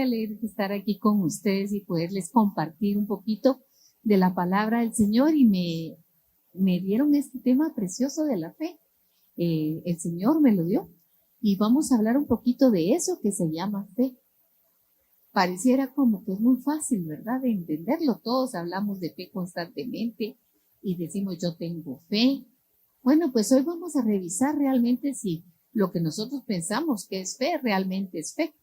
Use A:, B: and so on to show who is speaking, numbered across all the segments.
A: alegre de estar aquí con ustedes y poderles compartir un poquito de la palabra del Señor, y me dieron este tema precioso de la fe. El Señor me lo dio y vamos a hablar un poquito de eso que se llama fe. Pareciera como que es muy fácil, ¿verdad?, de entenderlo. Todos hablamos de fe constantemente y decimos yo tengo fe. Bueno, pues hoy vamos a revisar realmente si lo que nosotros pensamos que es fe realmente es fe.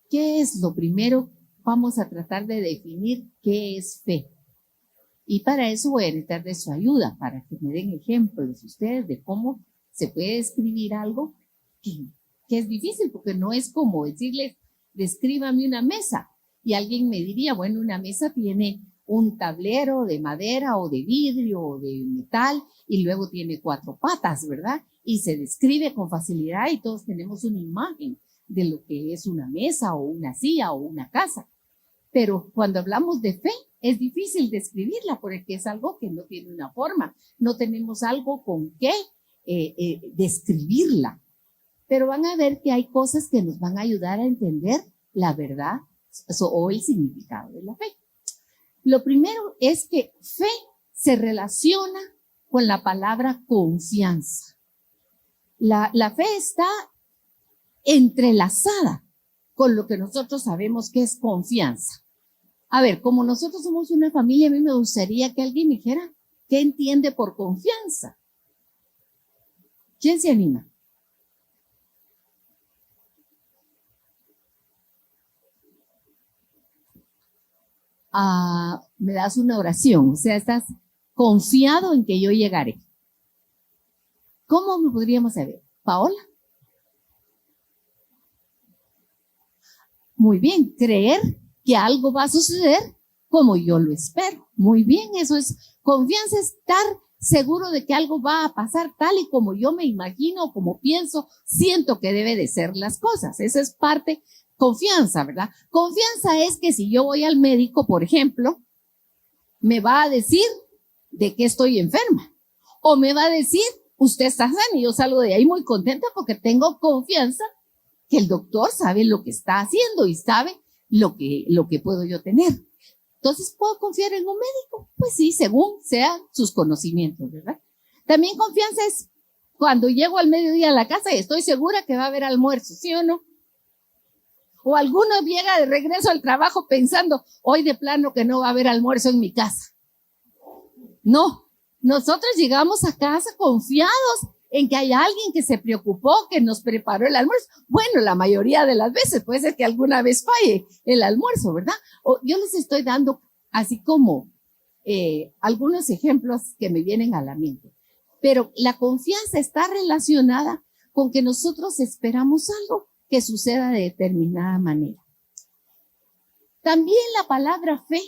A: ¿Qué es lo primero? Vamos a tratar de definir qué es fe. Y para eso voy a necesitar de su ayuda, para que me den ejemplos ustedes de cómo se puede describir algo que es difícil, porque no es como decirles, descríbame una mesa. Y alguien me diría, bueno, una mesa tiene un tablero de madera o de vidrio o de metal y luego tiene 4 patas, ¿verdad? Y se describe con facilidad y todos tenemos una imagen de lo que es una mesa o una silla o una casa. Pero cuando hablamos de fe, es difícil describirla porque es algo que no tiene una forma. No tenemos algo con qué describirla. Pero van a ver que hay cosas que nos van a ayudar a entender la verdad o el significado de la fe. Lo primero es que fe se relaciona con la palabra confianza. La fe está entrelazada con lo que nosotros sabemos que es confianza. A ver, como nosotros somos una familia, a mí me gustaría que alguien me dijera qué entiende por confianza. ¿Quién se anima? Me das una oración, o sea, estás confiado en que yo llegaré. ¿Cómo me podríamos saber? ¿Paola? Muy bien, creer que algo va a suceder como yo lo espero. Muy bien, eso es confianza, estar seguro de que algo va a pasar tal y como yo me imagino, como pienso, siento que debe de ser las cosas. Esa es parte, confianza, ¿verdad? Confianza es que si yo voy al médico, por ejemplo, me va a decir de que estoy enferma, o me va a decir, usted está sana, y yo salgo de ahí muy contenta porque tengo confianza que el doctor sabe lo que está haciendo y sabe lo que puedo yo tener. Entonces, ¿puedo confiar en un médico? Pues sí, según sean sus conocimientos, ¿verdad? También confianza es cuando llego al mediodía a la casa y estoy segura que va a haber almuerzo, ¿sí o no? O alguno llega de regreso al trabajo pensando, hoy de plano que no va a haber almuerzo en mi casa. No, nosotros llegamos a casa confiados en que hay alguien que se preocupó, que nos preparó el almuerzo. Bueno, la mayoría de las veces, puede ser que alguna vez falle el almuerzo, ¿verdad? Yo les estoy dando así como algunos ejemplos que me vienen a la mente. Pero la confianza está relacionada con que nosotros esperamos algo que suceda de determinada manera. También la palabra fe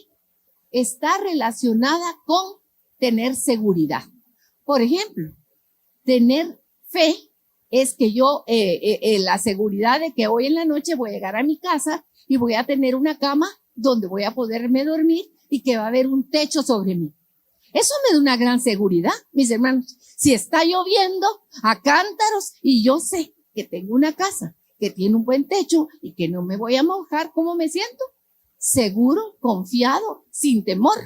A: está relacionada con tener seguridad. Por ejemplo, tener fe es que yo, la seguridad de que hoy en la noche voy a llegar a mi casa y voy a tener una cama donde voy a poderme dormir y que va a haber un techo sobre mí. Eso me da una gran seguridad, mis hermanos. Si está lloviendo a cántaros y yo sé que tengo una casa que tiene un buen techo y que no me voy a mojar, ¿cómo me siento? Seguro, confiado, sin temor,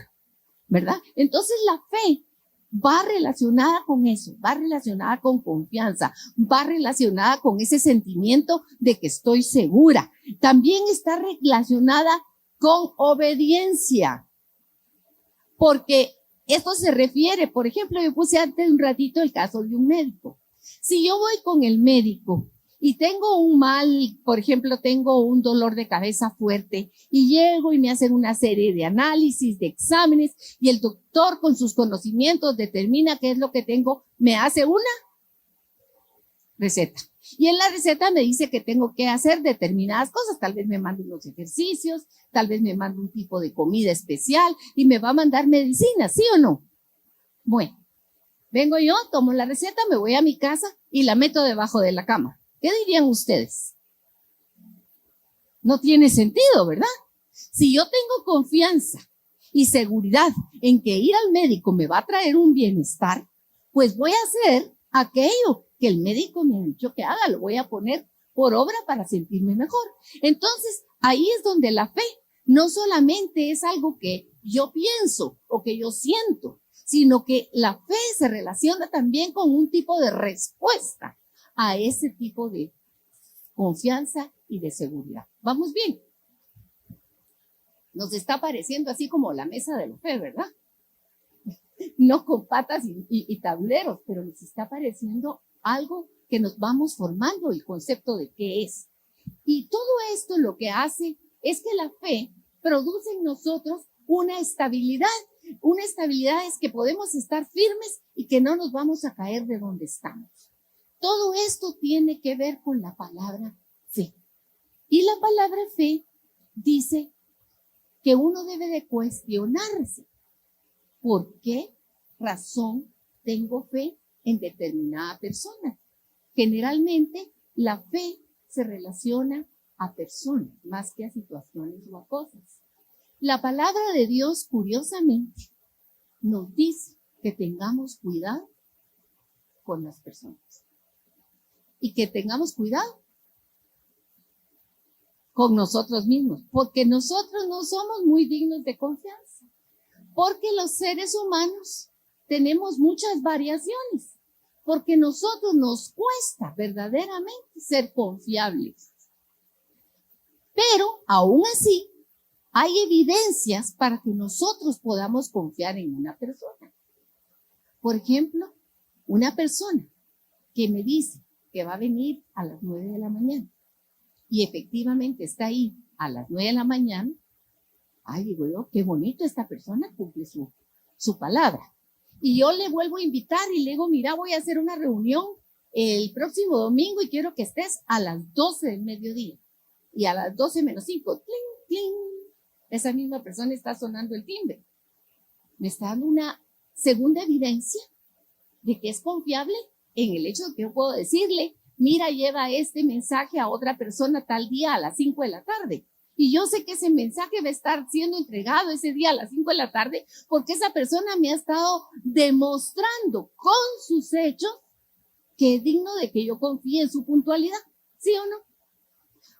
A: ¿verdad? Entonces la fe va relacionada con eso, va relacionada con confianza, va relacionada con ese sentimiento de que estoy segura. También está relacionada con obediencia, porque esto se refiere, por ejemplo, yo puse antes un ratito el caso de un médico. Si yo voy con el médico y tengo un mal, por ejemplo, tengo un dolor de cabeza fuerte y llego y me hacen una serie de análisis, de exámenes, y el doctor con sus conocimientos determina qué es lo que tengo, me hace una receta. Y en la receta me dice que tengo que hacer determinadas cosas, tal vez me mande unos ejercicios, tal vez me mande un tipo de comida especial y me va a mandar medicina, ¿sí o no? Bueno, vengo yo, tomo la receta, me voy a mi casa y la meto debajo de la cama. ¿Qué dirían ustedes? No tiene sentido, ¿verdad? Si yo tengo confianza y seguridad en que ir al médico me va a traer un bienestar, pues voy a hacer aquello que el médico me ha dicho que haga, lo voy a poner por obra para sentirme mejor. Entonces, ahí es donde la fe no solamente es algo que yo pienso o que yo siento, sino que la fe se relaciona también con un tipo de respuesta a ese tipo de confianza y de seguridad. ¿Vamos bien? Nos está pareciendo así como la mesa de la fe, ¿verdad? No con patas y tableros, pero nos está pareciendo algo que nos vamos formando el concepto de qué es. Y todo esto lo que hace es que la fe produce en nosotros una estabilidad. Una estabilidad es que podemos estar firmes y que no nos vamos a caer de donde estamos. Todo esto tiene que ver con la palabra fe. Y la palabra fe dice que uno debe de cuestionarse. ¿Por qué razón tengo fe en determinada persona? Generalmente la fe se relaciona a personas más que a situaciones o a cosas. La palabra de Dios, curiosamente, nos dice que tengamos cuidado con las personas y que tengamos cuidado con nosotros mismos, porque nosotros no somos muy dignos de confianza, porque los seres humanos tenemos muchas variaciones, porque nosotros nos cuesta verdaderamente ser confiables. Pero aún así, hay evidencias para que nosotros podamos confiar en una persona. Por ejemplo, una persona que me dice que va a venir a las 9 de la mañana y efectivamente está ahí a las 9 de la mañana, ay, digo yo, qué bonito, esta persona cumple su palabra. Y yo le vuelvo a invitar y le digo, mira, voy a hacer una reunión el próximo domingo y quiero que estés a las 12 del mediodía. Y a las 12 menos 5, cling, cling, esa misma persona está sonando el timbre. Me está dando una segunda evidencia de que es confiable en el hecho de que yo puedo decirle, mira, lleva este mensaje a otra persona tal día a las 5 de la tarde. Y yo sé que ese mensaje va a estar siendo entregado ese día a las 5 de la tarde porque esa persona me ha estado demostrando con sus hechos que es digno de que yo confíe en su puntualidad. ¿Sí o no?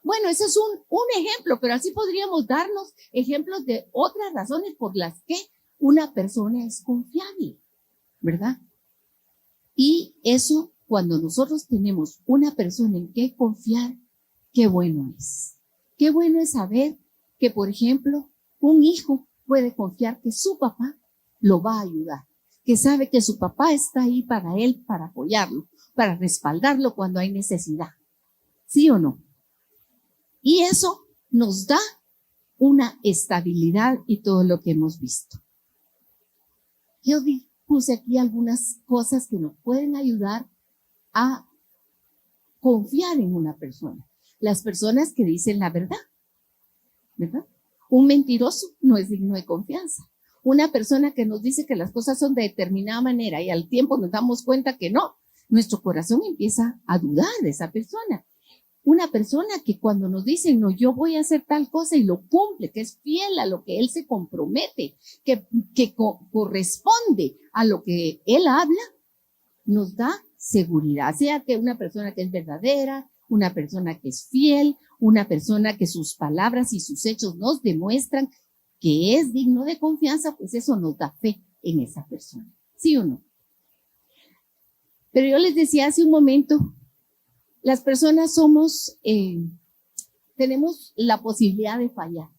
A: Bueno, ese es un ejemplo, pero así podríamos darnos ejemplos de otras razones por las que una persona es confiable, ¿verdad? Y eso, cuando nosotros tenemos una persona en que confiar, qué bueno es. Qué bueno es saber que, por ejemplo, un hijo puede confiar que su papá lo va a ayudar, que sabe que su papá está ahí para él, para apoyarlo, para respaldarlo cuando hay necesidad. ¿Sí o no? Y eso nos da una estabilidad y todo lo que hemos visto. Yo puse aquí algunas cosas que nos pueden ayudar a confiar en una persona. Las personas que dicen la verdad, ¿verdad? Un mentiroso no es digno de confianza. Una persona que nos dice que las cosas son de determinada manera y al tiempo nos damos cuenta que no, nuestro corazón empieza a dudar de esa persona. Una persona que cuando nos dicen, no, yo voy a hacer tal cosa y lo cumple, que es fiel a lo que él se compromete, que corresponde a lo que él habla, nos da seguridad. Sea que una persona que es verdadera, una persona que es fiel, una persona que sus palabras y sus hechos nos demuestran que es digno de confianza, pues eso nos da fe en esa persona. ¿Sí o no? Pero yo les decía hace un momento, las personas tenemos la posibilidad de fallar.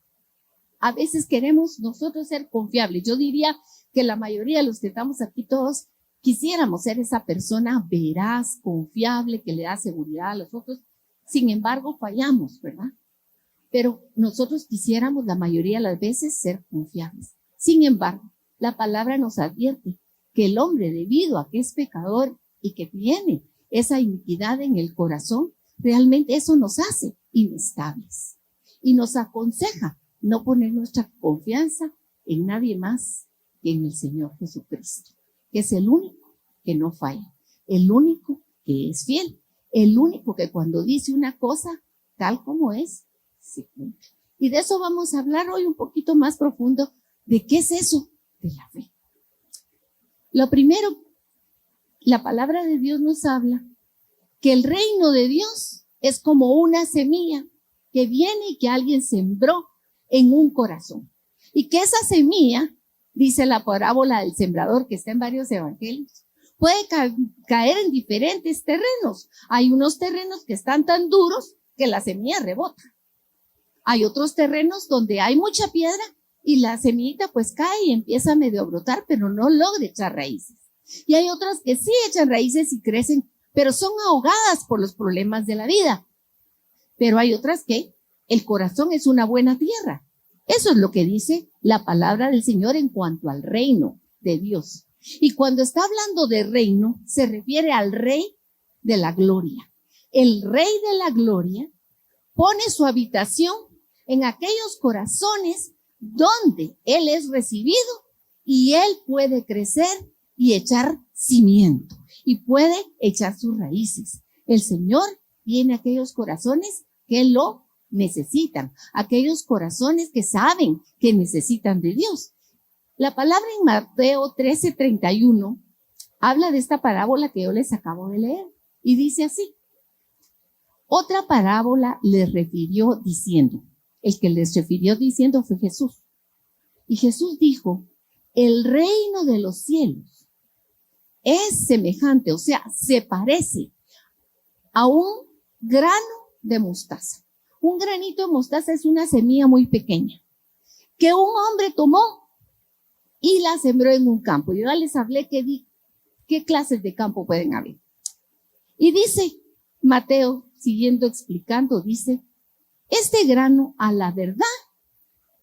A: A veces queremos nosotros ser confiables. Yo diría que la mayoría de los que estamos aquí todos quisiéramos ser esa persona veraz, confiable, que le da seguridad a los otros. Sin embargo, fallamos, ¿verdad? Pero nosotros quisiéramos la mayoría de las veces ser confiables. Sin embargo, la palabra nos advierte que el hombre, debido a que es pecador y que tiene esa iniquidad en el corazón, realmente eso nos hace inestables y nos aconseja no poner nuestra confianza en nadie más que en el Señor Jesucristo, que es el único que no falla, el único que es fiel, el único que cuando dice una cosa tal como es, se cumple. Y de eso vamos a hablar hoy un poquito más profundo, de qué es eso de la fe. Lo primero, la palabra de Dios nos habla que el reino de Dios es como una semilla que viene y que alguien sembró en un corazón. Y que esa semilla, dice la parábola del sembrador que está en varios evangelios, puede caer en diferentes terrenos. Hay unos terrenos que están tan duros que la semilla rebota. Hay otros terrenos donde hay mucha piedra y la semillita pues cae y empieza a medio brotar, pero no logra echar raíces. Y hay otras que sí echan raíces y crecen, pero son ahogadas por los problemas de la vida. Pero hay otras que el corazón es una buena tierra. Eso es lo que dice la palabra del Señor en cuanto al reino de Dios. Y cuando está hablando de reino, se refiere al Rey de la gloria. El Rey de la gloria pone su habitación en aquellos corazones donde Él es recibido y Él puede crecer y echar cimiento y puede echar sus raíces. El Señor tiene aquellos corazones que lo necesitan, aquellos corazones que saben que necesitan de Dios. La palabra en Mateo 13:31 habla de esta parábola que yo les acabo de leer y dice así: otra parábola les refirió diciendo, el que les refirió diciendo fue Jesús. Y Jesús dijo, el reino de los cielos es semejante, o sea, se parece a un grano de mostaza. Un granito de mostaza es una semilla muy pequeña que un hombre tomó y la sembró en un campo. Yo ya les hablé qué clases de campo pueden haber. Y dice Mateo, siguiendo explicando, dice, este grano a la verdad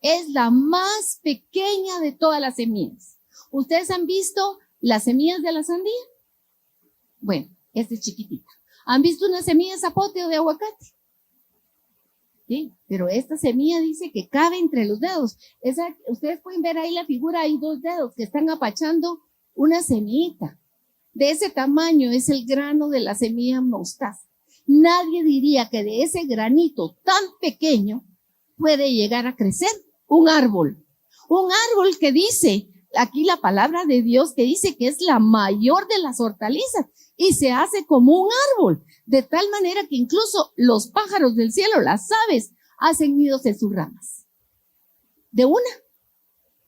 A: es la más pequeña de todas las semillas. ¿Ustedes han visto las semillas de la sandía? Bueno, esta es chiquitita. ¿Han visto una semilla de zapote o de aguacate? Sí, pero esta semilla dice que cabe entre los dedos. Ustedes pueden ver ahí la figura, hay 2 dedos que están apachando una semillita. De ese tamaño es el grano de la semilla mostaza. Nadie diría que de ese granito tan pequeño puede llegar a crecer un árbol. Un árbol que dice, aquí la palabra de Dios que dice que es la mayor de las hortalizas y se hace como un árbol, de tal manera que incluso los pájaros del cielo, las aves, hacen nidos en sus ramas. De una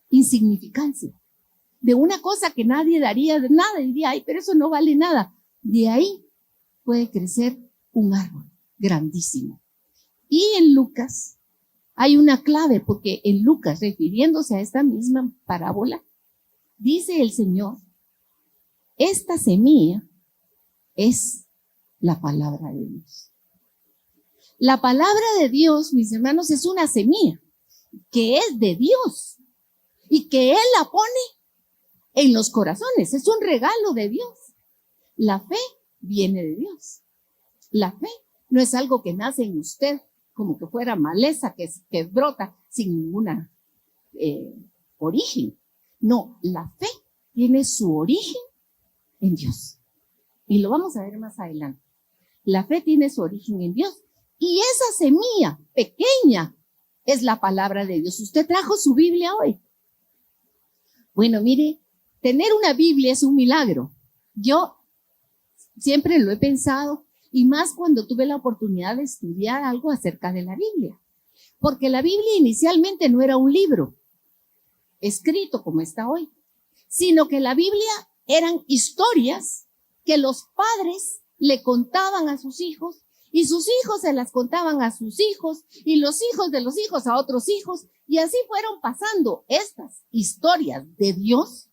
A: insignificancia, de una cosa que nadie daría de nada, diría, ay, pero eso no vale nada. De ahí puede crecer un árbol grandísimo. Y en Lucas hay una clave, porque en Lucas, refiriéndose a esta misma parábola, dice el Señor, esta semilla es la palabra de Dios. La palabra de Dios, mis hermanos, es una semilla que es de Dios y que Él la pone en los corazones. Es un regalo de Dios. La fe viene de Dios. La fe no es algo que nace en usted como que fuera maleza que brota sin ninguna origen. No, la fe tiene su origen en Dios. Y lo vamos a ver más adelante. La fe tiene su origen en Dios. Y esa semilla pequeña es la palabra de Dios. ¿Usted trajo su Biblia hoy? Bueno, mire, tener una Biblia es un milagro. Yo siempre lo he pensado, y más cuando tuve la oportunidad de estudiar algo acerca de la Biblia. Porque la Biblia inicialmente no era un libro escrito como está hoy, sino que la Biblia eran historias que los padres le contaban a sus hijos y sus hijos se las contaban a sus hijos y los hijos de los hijos a otros hijos, y así fueron pasando estas historias de Dios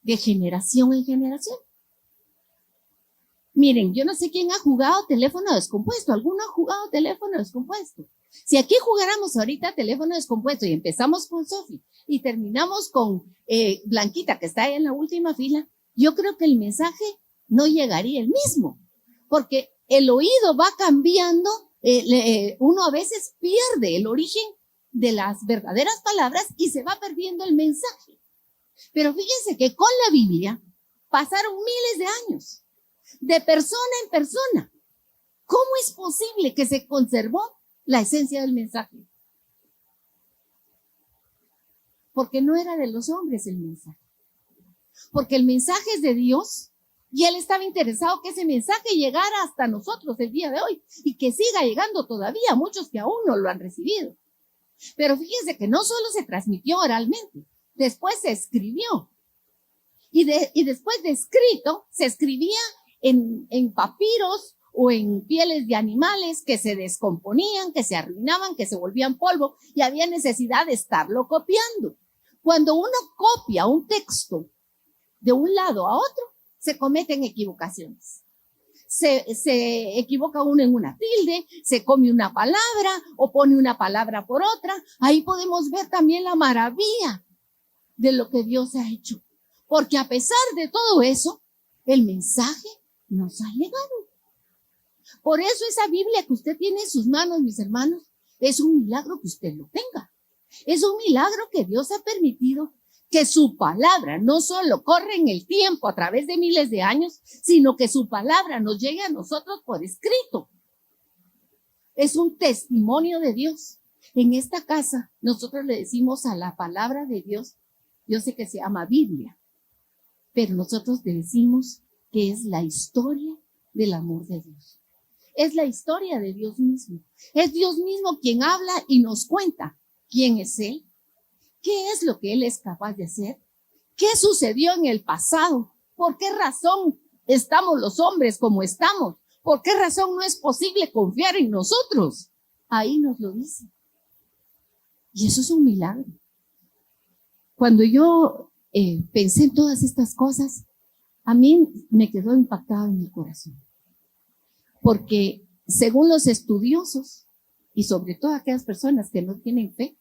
A: de generación en generación. Miren, yo no sé quién ha jugado teléfono descompuesto. ¿Alguno ha jugado teléfono descompuesto? Si aquí jugáramos ahorita teléfono descompuesto y empezamos con Sofi y terminamos con Blanquita, que está ahí en la última fila, yo creo que el mensaje no llegaría el mismo, porque el oído va cambiando, uno a veces pierde el origen de las verdaderas palabras y se va perdiendo el mensaje. Pero fíjense que con la Biblia pasaron miles de años, de persona en persona. ¿Cómo es posible que se conservó la esencia del mensaje? Porque no era de los hombres el mensaje. Porque el mensaje es de Dios Y Él estaba interesado que ese mensaje llegara hasta nosotros el día de hoy y que siga llegando todavía, muchos que aún no lo han recibido. Pero fíjense que no solo se transmitió oralmente, después se escribió. Y después de escrito, se escribía en papiros o en pieles de animales que se descomponían, que se arruinaban, que se volvían polvo, y había necesidad de estarlo copiando. Cuando uno copia un texto de un lado a otro, se cometen equivocaciones. Se equivoca uno en una tilde, se come una palabra o pone una palabra por otra. Ahí podemos ver también la maravilla de lo que Dios ha hecho. Porque a pesar de todo eso, el mensaje nos ha llegado. Por eso esa Biblia que usted tiene en sus manos, mis hermanos, es un milagro que usted lo tenga. Es un milagro que Dios ha permitido que su palabra no solo corre en el tiempo a través de miles de años, sino que su palabra nos llegue a nosotros por escrito. Es un testimonio de Dios. En esta casa nosotros le decimos a la palabra de Dios, yo sé que se llama Biblia, pero nosotros le decimos que es la historia del amor de Dios. Es la historia de Dios mismo. Es Dios mismo quien habla y nos cuenta quién es Él, qué es lo que Él es capaz de hacer, qué sucedió en el pasado, por qué razón estamos los hombres como estamos, por qué razón no es posible confiar en nosotros. Ahí nos lo dice. Y eso es un milagro. Cuando yo pensé en todas estas cosas, a mí me quedó impactado en mi corazón. Porque según los estudiosos, y sobre todo aquellas personas que no tienen fe,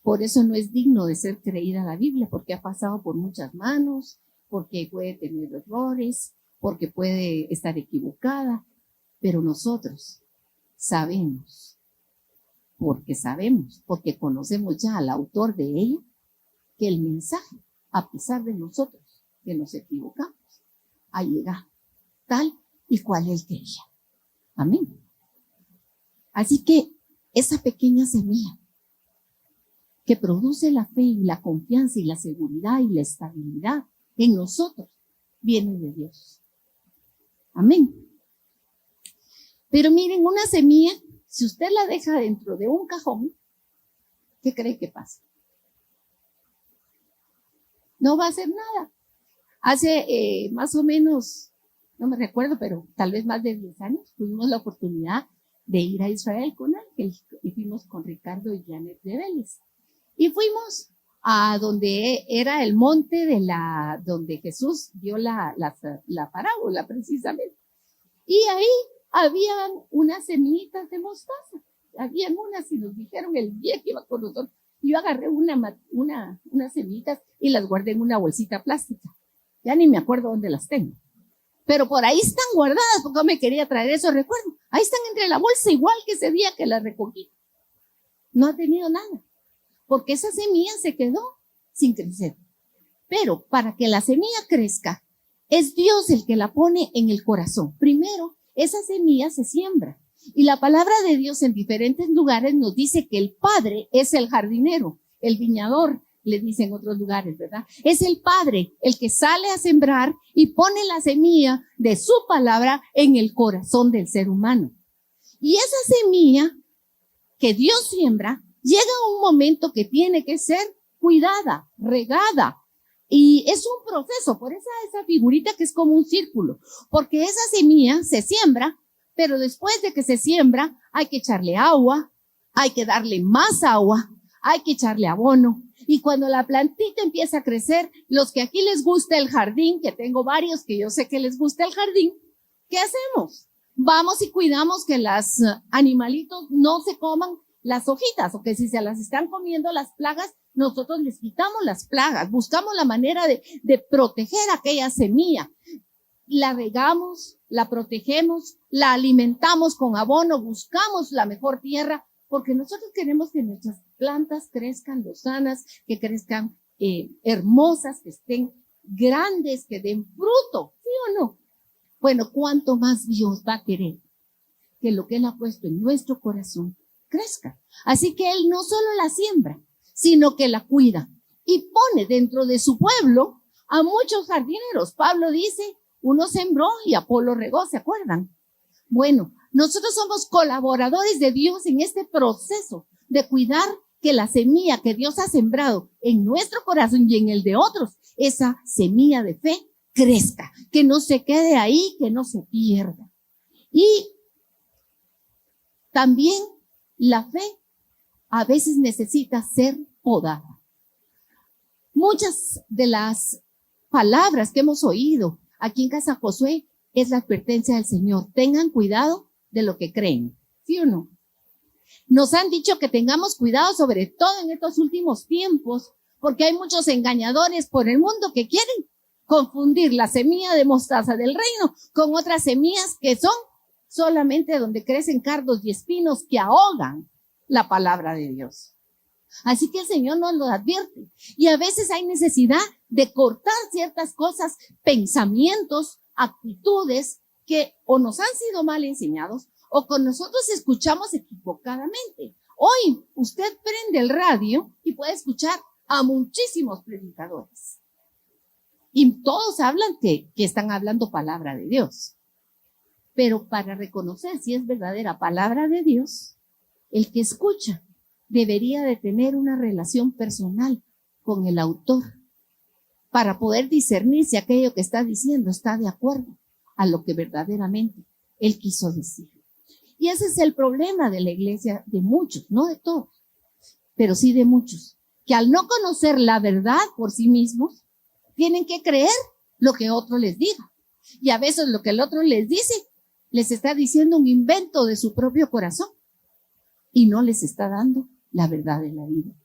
A: por eso no es digno de ser creída la Biblia, porque ha pasado por muchas manos, porque puede tener errores, porque puede estar equivocada, pero nosotros sabemos, porque conocemos ya al autor de ella, que el mensaje, a pesar de nosotros que nos equivocamos, ha llegado tal y cual Él quería. Amén. Así que esa pequeña semilla que produce la fe y la confianza y la seguridad y la estabilidad en nosotros, viene de Dios. Amén. Pero miren, una semilla, si usted la deja dentro de un cajón, ¿qué cree que pasa? No va a hacer nada. Hace más o menos, no me recuerdo, pero tal vez más de 10 años, tuvimos la oportunidad de ir a Israel con Ángel y fuimos con Ricardo y Janet de Vélez. Y fuimos a donde era el monte donde Jesús dio la parábola precisamente. Y ahí habían unas semillitas de mostaza. Habían unas y nos dijeron el día que iba con nosotros. Yo agarré unas semillitas y las guardé en una bolsita plástica. Ya ni me acuerdo dónde las tengo. Pero por ahí están guardadas porque me quería traer esos recuerdos. Ahí están entre la bolsa igual que ese día que las recogí. No ha tenido nada. Porque esa semilla se quedó sin crecer. Pero para que la semilla crezca, es Dios el que la pone en el corazón. Primero, esa semilla se siembra. Y la palabra de Dios en diferentes lugares nos dice que el Padre es el jardinero, el viñador, le dicen en otros lugares, ¿verdad? Es el Padre el que sale a sembrar y pone la semilla de su palabra en el corazón del ser humano. Y esa semilla que Dios siembra, llega un momento que tiene que ser cuidada, regada. Y es un proceso, por esa figurita que es como un círculo, porque esa semilla se siembra, pero después de que se siembra, hay que echarle agua, hay que darle más agua, hay que echarle abono. Y cuando la plantita empieza a crecer, los que aquí les gusta el jardín, que tengo varios que yo sé que les gusta el jardín, ¿qué hacemos? Vamos y cuidamos que los animalitos no se coman las hojitas, o que si se las están comiendo las plagas, nosotros les quitamos las plagas, buscamos la manera de proteger aquella semilla. La regamos, la protegemos, la alimentamos con abono, buscamos la mejor tierra, porque nosotros queremos que nuestras plantas crezcan lozanas, que crezcan hermosas, que estén grandes, que den fruto, ¿sí o no? Bueno, ¿cuánto más Dios va a querer que lo que Él ha puesto en nuestro corazón crezca? Así que Él no solo la siembra, sino que la cuida y pone dentro de su pueblo a muchos jardineros. Pablo dice, Uno sembró y Apolo regó, ¿se acuerdan? Bueno, nosotros somos colaboradores de Dios en este proceso de cuidar que la semilla que Dios ha sembrado en nuestro corazón y en el de otros, esa semilla de fe crezca, que no se quede ahí, que no se pierda. Y también la fe a veces necesita ser podada. Muchas de las palabras que hemos oído aquí en Casa Josué es la advertencia del Señor. Tengan cuidado de lo que creen, ¿sí o no? Nos han dicho que tengamos cuidado, sobre todo en estos últimos tiempos, porque hay muchos engañadores por el mundo que quieren confundir la semilla de mostaza del reino con otras semillas que son solamente donde crecen cardos y espinos que ahogan la palabra de Dios. Así que el Señor nos lo advierte. Y a veces hay necesidad de cortar ciertas cosas, pensamientos, actitudes que o nos han sido mal enseñados o con nosotros escuchamos equivocadamente. Hoy usted prende el radio y puede escuchar a muchísimos predicadores. Y todos hablan que están hablando palabra de Dios. Pero para reconocer si es verdadera palabra de Dios, el que escucha debería de tener una relación personal con el autor para poder discernir si aquello que está diciendo está de acuerdo a lo que verdaderamente él quiso decir. Y ese es el problema de la iglesia, de muchos, no de todos, pero sí de muchos, que al no conocer la verdad por sí mismos, tienen que creer lo que otro les diga. Y a veces lo que el otro les dice, les está diciendo un invento de su propio corazón y no les está dando la verdad de la vida.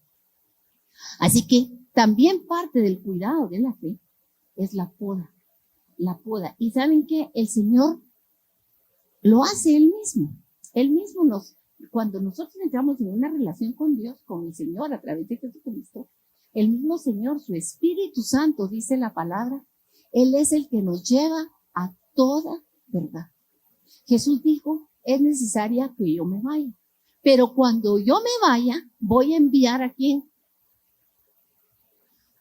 A: Así que también parte del cuidado de la fe es la poda, la poda. Y ¿saben qué? El Señor lo hace Él mismo. Él mismo cuando nosotros entramos en una relación con Dios, con el Señor a través de Jesucristo, el mismo Señor, su Espíritu Santo, dice la palabra, Él es el que nos lleva a toda verdad. Jesús dijo, es necesaria que yo me vaya. Pero cuando yo me vaya, voy a enviar ¿a quién?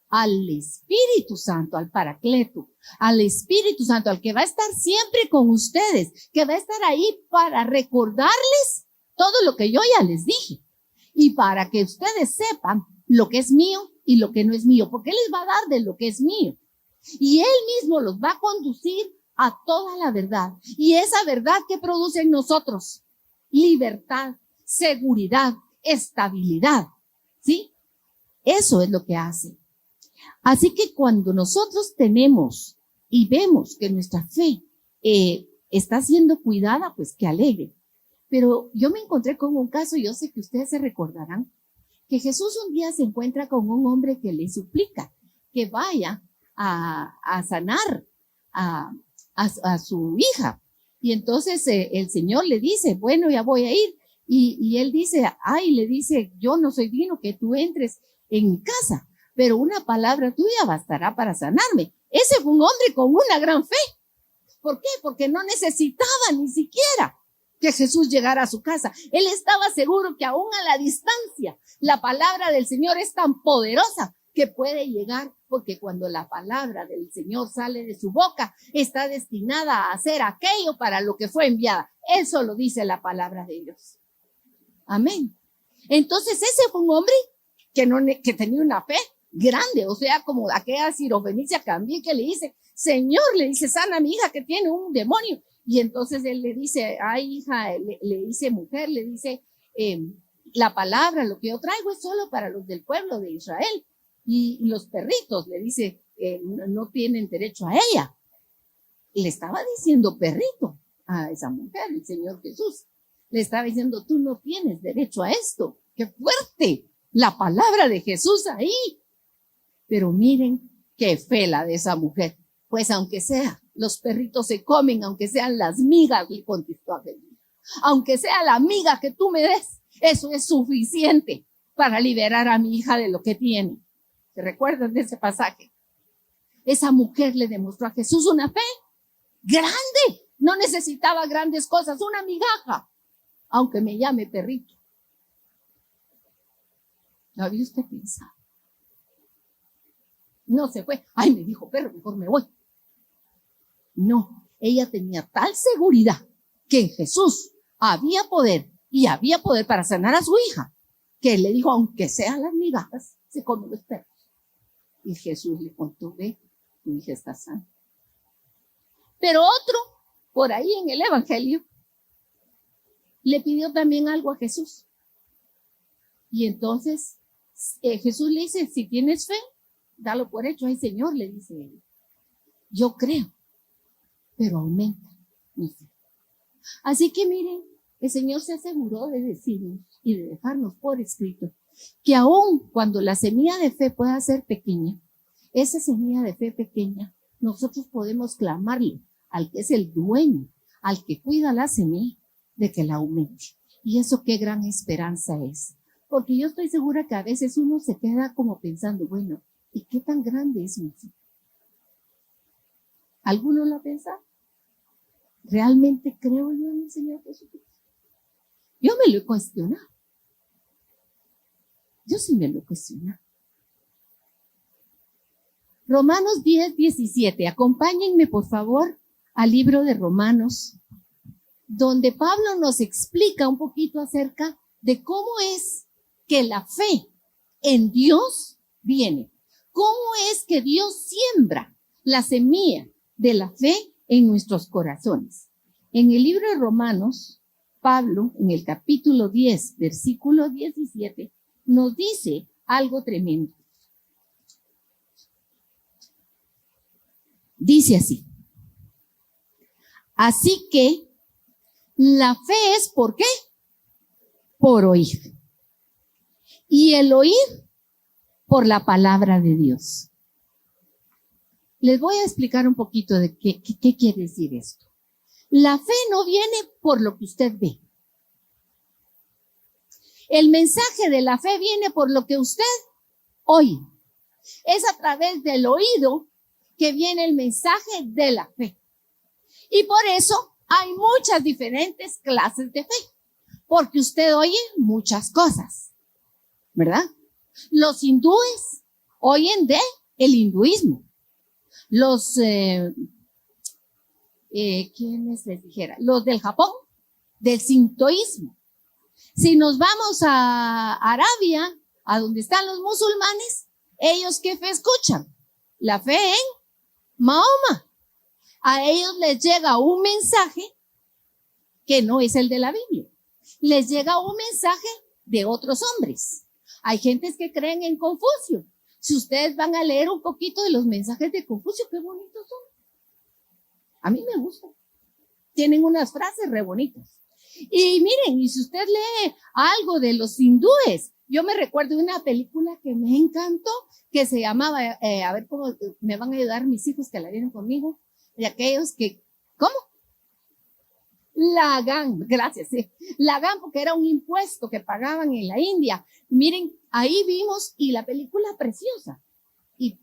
A: Al Espíritu Santo, al Paracleto, al Espíritu Santo, al que va a estar siempre con ustedes, que va a estar ahí para recordarles todo lo que yo ya les dije y para que ustedes sepan lo que es mío y lo que no es mío, porque Él les va a dar de lo que es mío y Él mismo los va a conducir a toda la verdad. Y esa verdad que produce en nosotros libertad, seguridad, estabilidad, ¿sí? Eso es lo que hace. Así que cuando nosotros tenemos y vemos que nuestra fe está siendo cuidada, pues qué alegre. Pero yo me encontré con un caso, yo sé que ustedes se recordarán, que Jesús un día se encuentra con un hombre que le suplica que vaya a sanar a su hija. Y entonces el Señor le dice, bueno, ya voy a ir. Y él dice, le dice, yo no soy digno que tú entres en mi casa, pero una palabra tuya bastará para sanarme. Ese fue un hombre con una gran fe. ¿Por qué? Porque no necesitaba ni siquiera que Jesús llegara a su casa. Él estaba seguro que aún a la distancia, la palabra del Señor es tan poderosa que puede llegar, porque cuando la palabra del Señor sale de su boca, está destinada a hacer aquello para lo que fue enviada. Eso lo dice la palabra de Dios. Amén. Entonces ese fue un hombre que tenía una fe grande, o sea, como aquella sirofenicia también que le dice, Señor, le dice, sana a mi hija que tiene un demonio. Y entonces él le dice, hija, le dice mujer, le dice, la palabra, lo que yo traigo es solo para los del pueblo de Israel. Y los perritos, le dice, no tienen derecho a ella. Le estaba diciendo perrito a esa mujer, el Señor Jesús. Le estaba diciendo, tú no tienes derecho a esto. ¡Qué fuerte! La palabra de Jesús ahí. Pero miren qué fe la de esa mujer. Pues aunque sea, los perritos se comen, aunque sean las migas, le contestó a Jesús. Aunque sea la miga que tú me des, eso es suficiente para liberar a mi hija de lo que tiene. ¿Se recuerdan de ese pasaje? Esa mujer le demostró a Jesús una fe grande. No necesitaba grandes cosas, una migaja, aunque me llame perrito. ¿Lo había usted pensado? No se fue. Me dijo perro, mejor me voy. No, ella tenía tal seguridad que en Jesús había poder y había poder para sanar a su hija, que le dijo, aunque sean las migajas, se comen los perros. Y Jesús le contó, ve, tu hija está sana. Pero otro, por ahí en el Evangelio, le pidió también algo a Jesús. Y entonces Jesús le dice, si tienes fe, dalo por hecho. Ay, Señor, le dice él, yo creo, pero aumenta mi fe. Así que miren, el Señor se aseguró de decirnos y de dejarnos por escrito que aun cuando la semilla de fe pueda ser pequeña, esa semilla de fe pequeña, nosotros podemos clamarle al que es el dueño, al que cuida la semilla, de que la aumente. Y eso qué gran esperanza es. Porque yo estoy segura que a veces uno se queda como pensando, bueno, ¿y qué tan grande es mi fe? ¿Alguno lo ha pensado? ¿Realmente creo yo en el Señor Jesucristo? Yo me lo he cuestionado. Yo sí me lo he cuestionado. Romanos 10:17. Acompáñenme, por favor, al libro de Romanos, donde Pablo nos explica un poquito acerca de cómo es que la fe en Dios viene. ¿Cómo es que Dios siembra la semilla de la fe en nuestros corazones? En el libro de Romanos, Pablo, en el capítulo 10, versículo 17, nos dice algo tremendo. Dice así: así que la fe es ¿por qué? Por oír. Y el oír por la palabra de Dios. Les voy a explicar un poquito de qué quiere decir esto. La fe no viene por lo que usted ve. El mensaje de la fe viene por lo que usted oye. Es a través del oído que viene el mensaje de la fe. Y por eso hay muchas diferentes clases de fe, porque usted oye muchas cosas, ¿verdad? Los hindúes oyen de el hinduismo. Los, ¿quiénes les dijera? Los del Japón, del sintoísmo. Si nos vamos a Arabia, a donde están los musulmanes, ¿ellos qué fe escuchan? La fe en Mahoma. A ellos les llega un mensaje que no es el de la Biblia. Les llega un mensaje de otros hombres. Hay gentes que creen en Confucio. Si ustedes van a leer un poquito de los mensajes de Confucio, qué bonitos son. A mí me gustan. Tienen unas frases re bonitas. Y miren, y si usted lee algo de los hindúes, yo me recuerdo de una película que me encantó, que se llamaba, a ver cómo me van a ayudar mis hijos que la vieron conmigo, de aquellos que, ¿cómo? Lagan, gracias, sí. Lagan, porque era un impuesto que pagaban en la India. Miren, ahí vimos, y la película preciosa. Y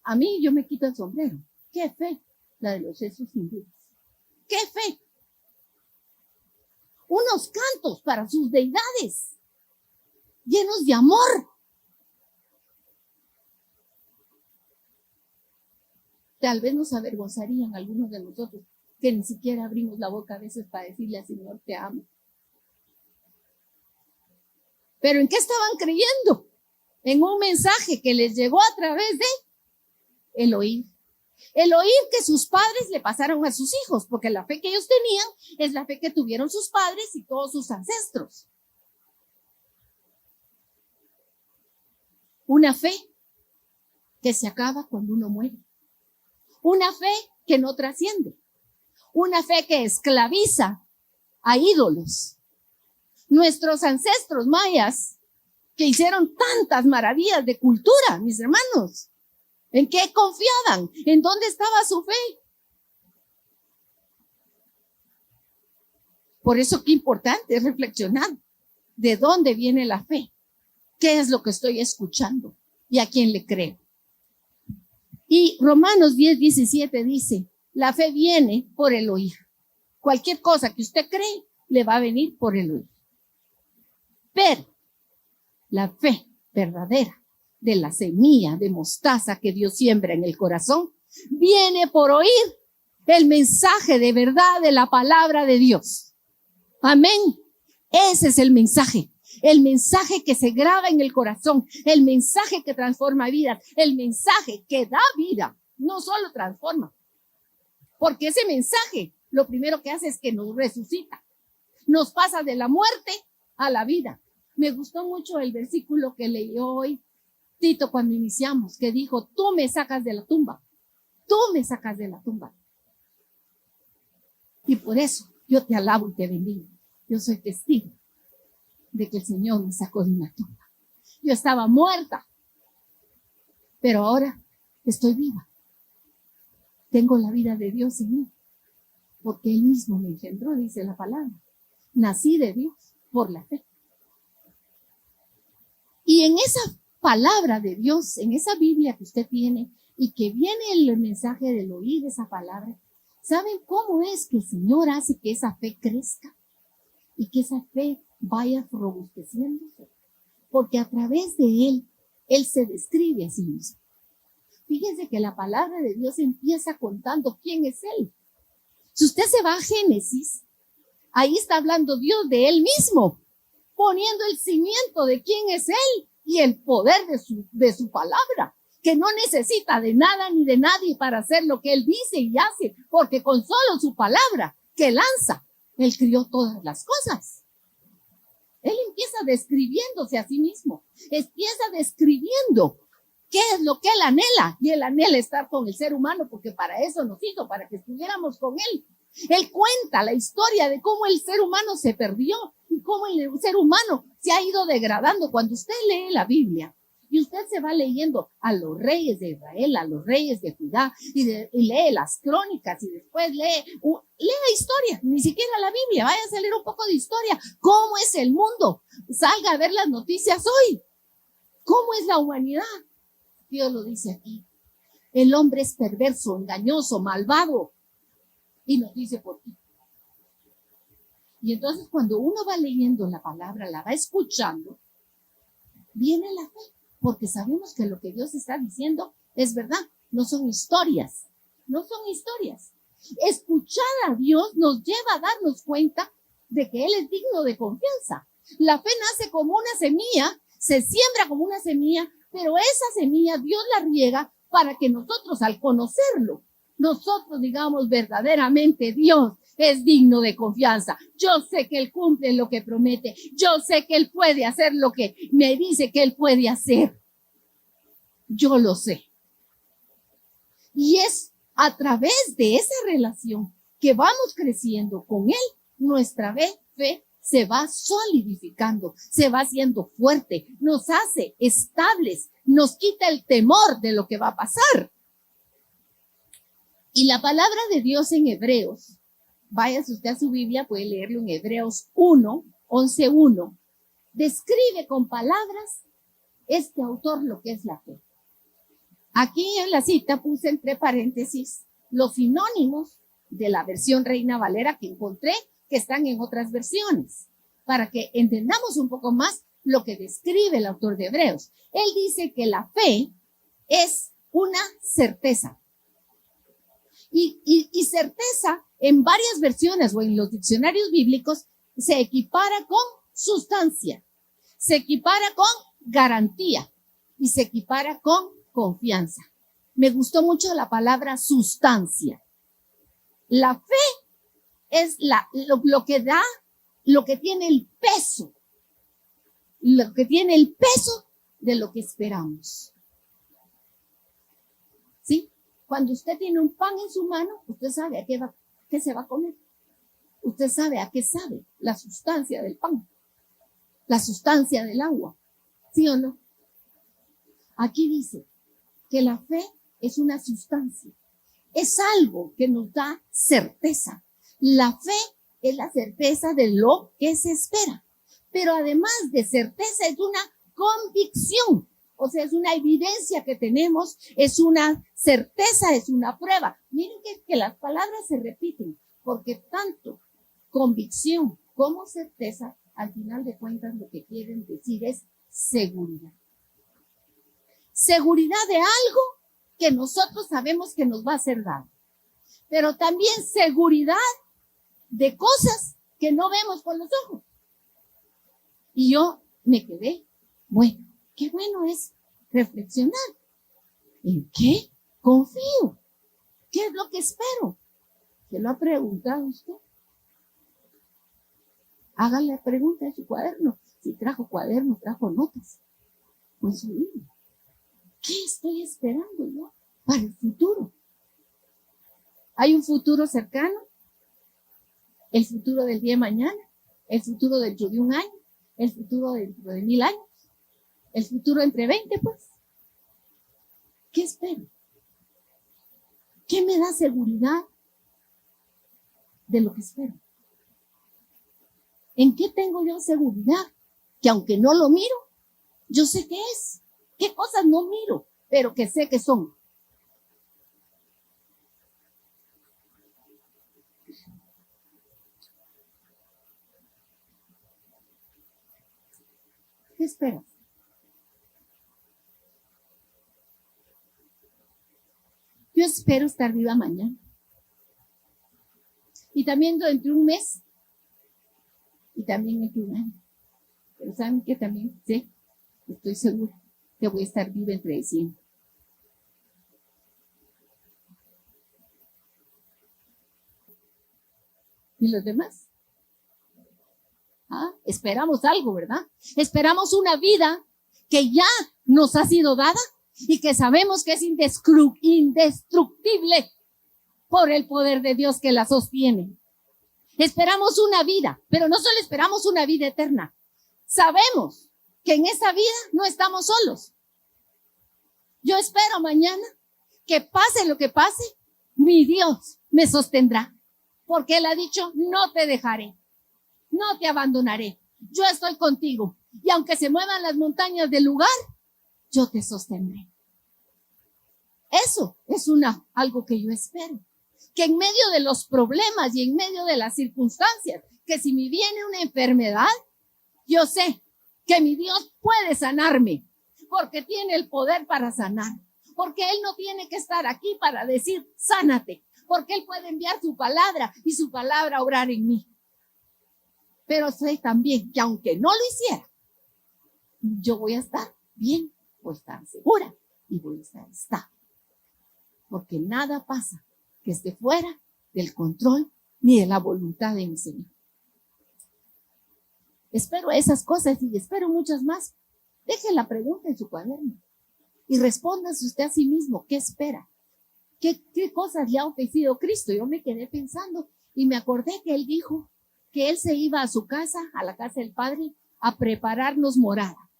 A: a mí yo me quito el sombrero. ¡Qué fe! La de los esos hindúes. ¡Qué fe! Unos cantos para sus deidades, llenos de amor. Tal vez nos avergonzarían algunos de nosotros que ni siquiera abrimos la boca a veces para decirle al Señor, te amo. Pero ¿en qué estaban creyendo? En un mensaje que les llegó a través de el oír. El oír que sus padres le pasaron a sus hijos, porque la fe que ellos tenían es la fe que tuvieron sus padres y todos sus ancestros. Una fe que se acaba cuando uno muere. Una fe que no trasciende. Una fe que esclaviza a ídolos. Nuestros ancestros mayas que hicieron tantas maravillas de cultura, mis hermanos, ¿en qué confiaban? ¿En dónde estaba su fe? Por eso qué importante es reflexionar de dónde viene la fe. ¿Qué es lo que estoy escuchando? ¿Y a quién le creo? Y Romanos 10:17 dice, la fe viene por el oír. Cualquier cosa que usted cree, le va a venir por el oír. Pero la fe verdadera de la semilla de mostaza que Dios siembra en el corazón, viene por oír el mensaje de verdad de la palabra de Dios. Amén. Ese es el mensaje que se graba en el corazón, el mensaje que transforma vidas, el mensaje que da vida, no solo transforma. Porque ese mensaje lo primero que hace es que nos resucita, nos pasa de la muerte a la vida. Me gustó mucho el versículo que leyó hoy Tito cuando iniciamos, que dijo, tú me sacas de la tumba, tú me sacas de la tumba. Y por eso yo te alabo y te bendigo. Yo soy testigo de que el Señor me sacó de una tumba. Yo estaba muerta, pero ahora estoy viva. Tengo la vida de Dios en mí, porque Él mismo me engendró, dice la palabra. Nací de Dios por la fe. Y en esa palabra de Dios, en esa Biblia que usted tiene, y que viene el mensaje del oír esa palabra, ¿saben cómo es que el Señor hace que esa fe crezca? Y que esa fe vaya robusteciéndose. Porque a través de Él se describe a sí mismo. Fíjense que la palabra de Dios empieza contando quién es Él. Si usted se va a Génesis, ahí está hablando Dios de Él mismo, poniendo el cimiento de quién es Él y el poder de su palabra, que no necesita de nada ni de nadie para hacer lo que Él dice y hace, porque con solo su palabra que lanza, Él crió todas las cosas. Él empieza describiéndose a sí mismo, empieza describiendo qué es lo que Él anhela, y Él anhela estar con el ser humano, porque para eso nos hizo, para que estuviéramos con Él. Él cuenta la historia de cómo el ser humano se perdió y cómo el ser humano se ha ido degradando. Cuando usted lee la Biblia y usted se va leyendo a los reyes de Israel, a los reyes de Judá, y lee las crónicas y después lee la historia, ni siquiera la Biblia, vaya a leer un poco de historia. ¿Cómo es el mundo? Salga a ver las noticias hoy. ¿Cómo es la humanidad? Dios lo dice aquí. El hombre es perverso, engañoso, malvado. Y nos dice por qué. Y entonces cuando uno va leyendo la palabra, la va escuchando, viene la fe, porque sabemos que lo que Dios está diciendo es verdad, no son historias, no son historias. Escuchar a Dios nos lleva a darnos cuenta de que Él es digno de confianza. La fe nace como una semilla, se siembra como una semilla, pero esa semilla Dios la riega para que nosotros, al conocerlo, nosotros digamos verdaderamente Dios es digno de confianza. Yo sé que Él cumple lo que promete. Yo sé que Él puede hacer lo que me dice que Él puede hacer. Yo lo sé. Y es a través de esa relación que vamos creciendo con Él, nuestra fe se va solidificando, se va haciendo fuerte, nos hace estables, nos quita el temor de lo que va a pasar. Y la palabra de Dios en Hebreos, váyase usted a su Biblia, puede leerlo en Hebreos 1, 11:1, describe con palabras este autor lo que es la fe. Aquí en la cita puse entre paréntesis los sinónimos de la versión Reina Valera que encontré, que están en otras versiones, para que entendamos un poco más lo que describe el autor de Hebreos. Él dice que la fe es una certeza. Y certeza en varias versiones o en los diccionarios bíblicos se equipara con sustancia, se equipara con garantía y se equipara con confianza. Me gustó mucho la palabra sustancia. La fe es lo que da, lo que tiene el peso de lo que esperamos. ¿Sí? Cuando usted tiene un pan en su mano, usted sabe a qué se va a comer. Usted sabe a qué sabe la sustancia del pan, la sustancia del agua. ¿Sí o no? Aquí dice que la fe es una sustancia. Es algo que nos da certeza. La fe es la certeza de lo que se espera. Pero además de certeza es una convicción. O sea, es una evidencia que tenemos, es una certeza, es una prueba. Miren que las palabras se repiten, porque tanto convicción como certeza, al final de cuentas lo que quieren decir es seguridad. Seguridad de algo que nosotros sabemos que nos va a ser dado. pero también seguridad de cosas que no vemos con los ojos. Y yo me quedé, bueno, qué bueno es reflexionar. ¿En qué confío? ¿Qué es lo que espero? ¿Se lo ha preguntado usted? Hágale la pregunta en su cuaderno. Si trajo cuaderno, trajo notas. Pues su libro. ¿Qué estoy esperando yo para el futuro? ¿Hay un futuro cercano? ¿El futuro del día de mañana? ¿El futuro dentro de un año? ¿El futuro dentro de 1000 años? ¿El futuro entre 20, pues? ¿Qué espero? ¿Qué me da seguridad de lo que espero? ¿En qué tengo yo seguridad? Que aunque no lo miro, yo sé qué es. ¿Qué cosas no miro, pero que sé que son? ¿Qué esperas? Yo espero estar viva mañana. Y también dentro de un mes. Y también dentro de un año. Pero saben que también sé, estoy segura que voy a estar viva entre siempre. ¿Y los demás? Esperamos algo, ¿verdad? Esperamos una vida que ya nos ha sido dada y que sabemos que es indestructible por el poder de Dios que la sostiene. Esperamos una vida, pero no solo esperamos una vida eterna. Sabemos que en esa vida no estamos solos. Yo espero mañana que pase lo que pase, mi Dios me sostendrá, porque Él ha dicho, no te dejaré, no te abandonaré, yo estoy contigo, y aunque se muevan las montañas del lugar, yo te sostendré. Eso es algo que yo espero, que en medio de los problemas y en medio de las circunstancias, que si me viene una enfermedad, yo sé que mi Dios puede sanarme, porque tiene el poder para sanar, porque Él no tiene que estar aquí para decir, sánate, porque Él puede enviar su palabra y su palabra obrar en mí. Pero sé también que aunque no lo hiciera, yo voy a estar bien, voy a estar segura y voy a estar estable, porque nada pasa que esté fuera del control ni de la voluntad de mi Señor. Espero esas cosas y espero muchas más. Deje la pregunta en su cuaderno y respóndase usted a sí mismo. ¿Qué espera? ¿Qué cosas le ha ofrecido Cristo? Yo me quedé pensando y me acordé que Él dijo que Él se iba a su casa, a la casa del Padre, a prepararnos morada.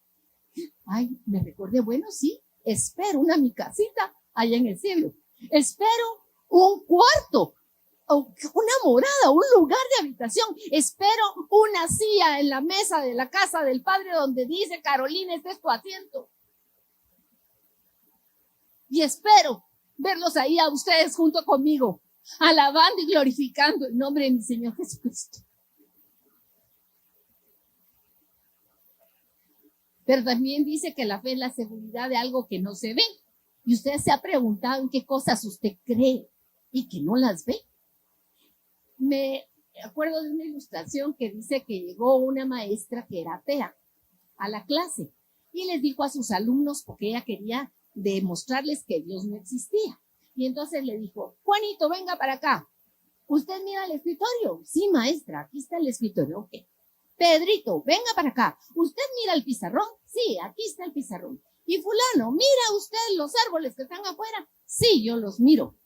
A: Ay, me recordé, bueno, sí, espero mi casita allá en el cielo. Espero un cuarto, una morada, un lugar de habitación. Espero una silla en la mesa de la casa del Padre donde dice, Carolina, este es tu asiento. Y espero verlos ahí a ustedes junto conmigo, alabando y glorificando el nombre de mi Señor Jesucristo. Pero también dice que la fe es la seguridad de algo que no se ve. Y usted se ha preguntado en qué cosas usted cree y que no las ve. Me acuerdo de una ilustración que dice que llegó una maestra que era atea a la clase y les dijo a sus alumnos, porque ella quería demostrarles que Dios no existía. Y entonces le dijo, Juanito, venga para acá. ¿Usted mira el escritorio? Sí, maestra, aquí está el escritorio. Ok. Pedrito, venga para acá. ¿Usted mira el pizarrón? Sí, aquí está el pizarrón. Y fulano, ¿mira usted los árboles que están afuera? Sí, yo los miro.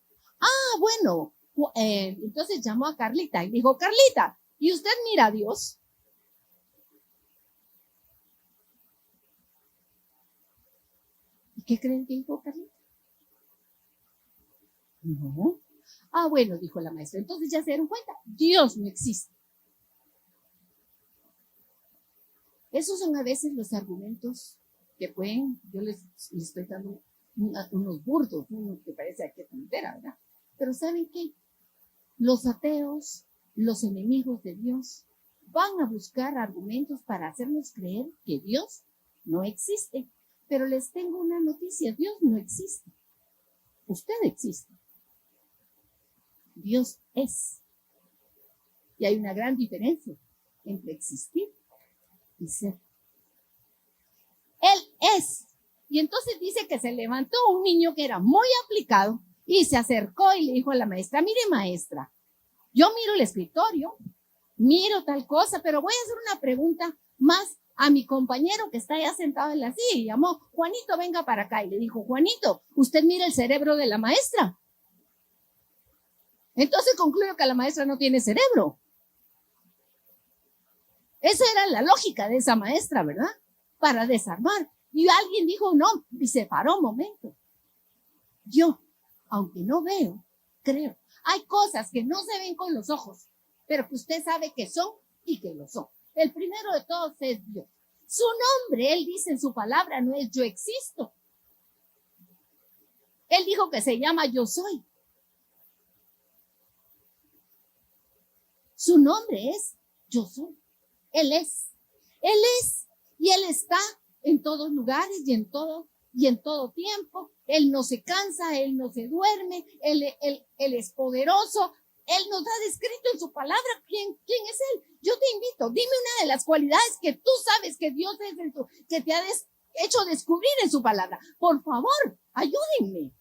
A: Ah, bueno. Entonces llamó a Carlita y dijo, Carlita, ¿y usted mira a Dios? ¿Y qué creen que dijo Carlita? No. Ah, bueno, dijo la maestra. Entonces ya se dieron cuenta, Dios no existe. Esos son a veces los argumentos que pueden, yo les estoy dando unos burdos, uno que parece que tontera, ¿verdad? Pero ¿saben qué? Los ateos, los enemigos de Dios, van a buscar argumentos para hacernos creer que Dios no existe. Pero les tengo una noticia, Dios no existe. Usted existe. Dios es. Y hay una gran diferencia entre existir y ser. Él es. Y entonces dice que se levantó un niño que era muy aplicado y se acercó y le dijo a la maestra: mire, maestra, yo miro el escritorio, miro tal cosa, pero voy a hacer una pregunta más a mi compañero que está allá sentado en la silla. Y llamó: Juanito, venga para acá. Y le dijo: Juanito, usted mira el cerebro de la maestra. Entonces concluyo que la maestra no tiene cerebro. Esa era la lógica de esa maestra, ¿verdad? Para desarmar. Y alguien dijo: no, y se paró un momento. Yo, aunque no veo, creo. Hay cosas que no se ven con los ojos, pero que usted sabe que son y que lo son. El primero de todos es Dios. Su nombre, él dice en su palabra, no es yo existo. Él dijo que se llama yo soy. Su nombre es yo soy. Él es. Él es. Y él está en todos lugares y en todo tiempo. Él no se cansa, él no se duerme, él es poderoso. Él nos ha descrito en su palabra quién es él. Yo te invito, dime una de las cualidades que tú sabes que Dios es que te ha hecho descubrir en su palabra. Por favor, ayúdenme.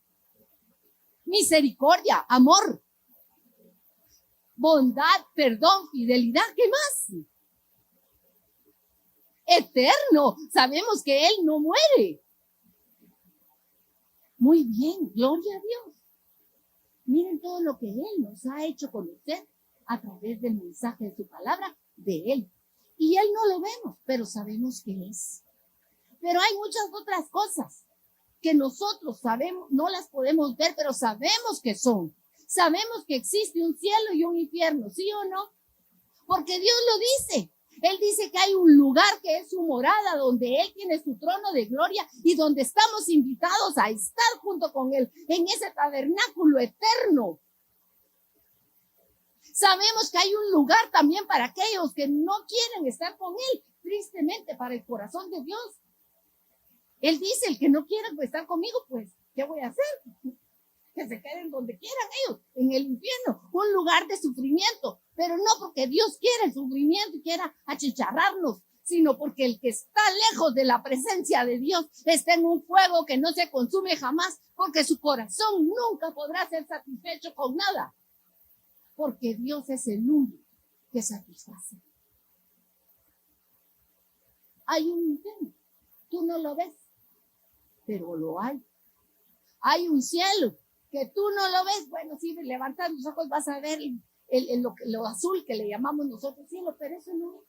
A: Misericordia, amor, bondad, perdón, fidelidad. ¿Qué más? Eterno. Sabemos que él no muere. Muy bien, gloria a Dios. Miren todo lo que él nos ha hecho conocer a través del mensaje de su palabra, de él. Y él no lo vemos, pero sabemos que es. Pero hay muchas otras cosas que nosotros sabemos, no las podemos ver, pero sabemos que son. Sabemos que existe un cielo y un infierno, ¿sí o no? Porque Dios lo dice. Él dice que hay un lugar que es su morada, donde él tiene su trono de gloria y donde estamos invitados a estar junto con él en ese tabernáculo eterno. Sabemos que hay un lugar también para aquellos que no quieren estar con él, tristemente para el corazón de Dios. Él dice: el que no quiera estar conmigo, pues, ¿qué voy a hacer? Que se queden donde quieran ellos, en el infierno, un lugar de sufrimiento, pero no porque Dios quiera el sufrimiento y quiera achicharrarnos, sino porque el que está lejos de la presencia de Dios está en un fuego que no se consume jamás, porque su corazón nunca podrá ser satisfecho con nada, porque Dios es el único que satisface. Hay un infierno, tú no lo ves, pero lo hay. Hay un cielo que tú no lo ves. Bueno, si levantas los ojos vas a ver lo azul que le llamamos nosotros cielo, pero eso no es.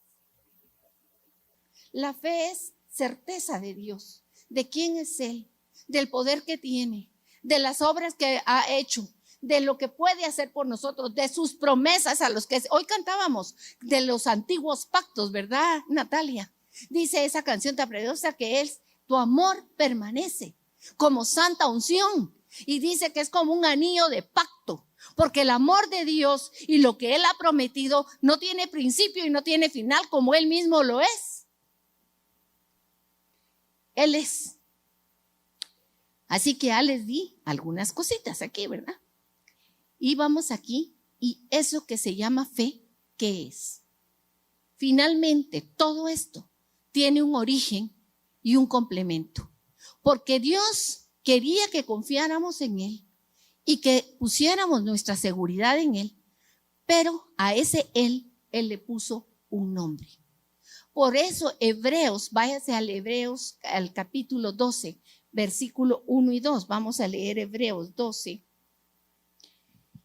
A: La fe es certeza de Dios, de quién es Él, del poder que tiene, de las obras que ha hecho, de lo que puede hacer por nosotros, de sus promesas a los que hoy cantábamos, de los antiguos pactos, ¿verdad, Natalia? Dice esa canción tan preciosa que es: tu amor permanece como santa unción. Y dice que es como un anillo de pacto, porque el amor de Dios y lo que Él ha prometido no tiene principio y no tiene final, como Él mismo lo es. Él es. Así que ya les di algunas cositas aquí, ¿verdad? Y vamos aquí, y eso que se llama fe, ¿qué es? Finalmente, todo esto tiene un origen y un complemento, porque Dios quería que confiáramos en Él y que pusiéramos nuestra seguridad en Él, pero a ese Él le puso un nombre. Por eso Hebreos, váyase al Hebreos, al capítulo 12, versículo 1 y 2, vamos a leer Hebreos 12.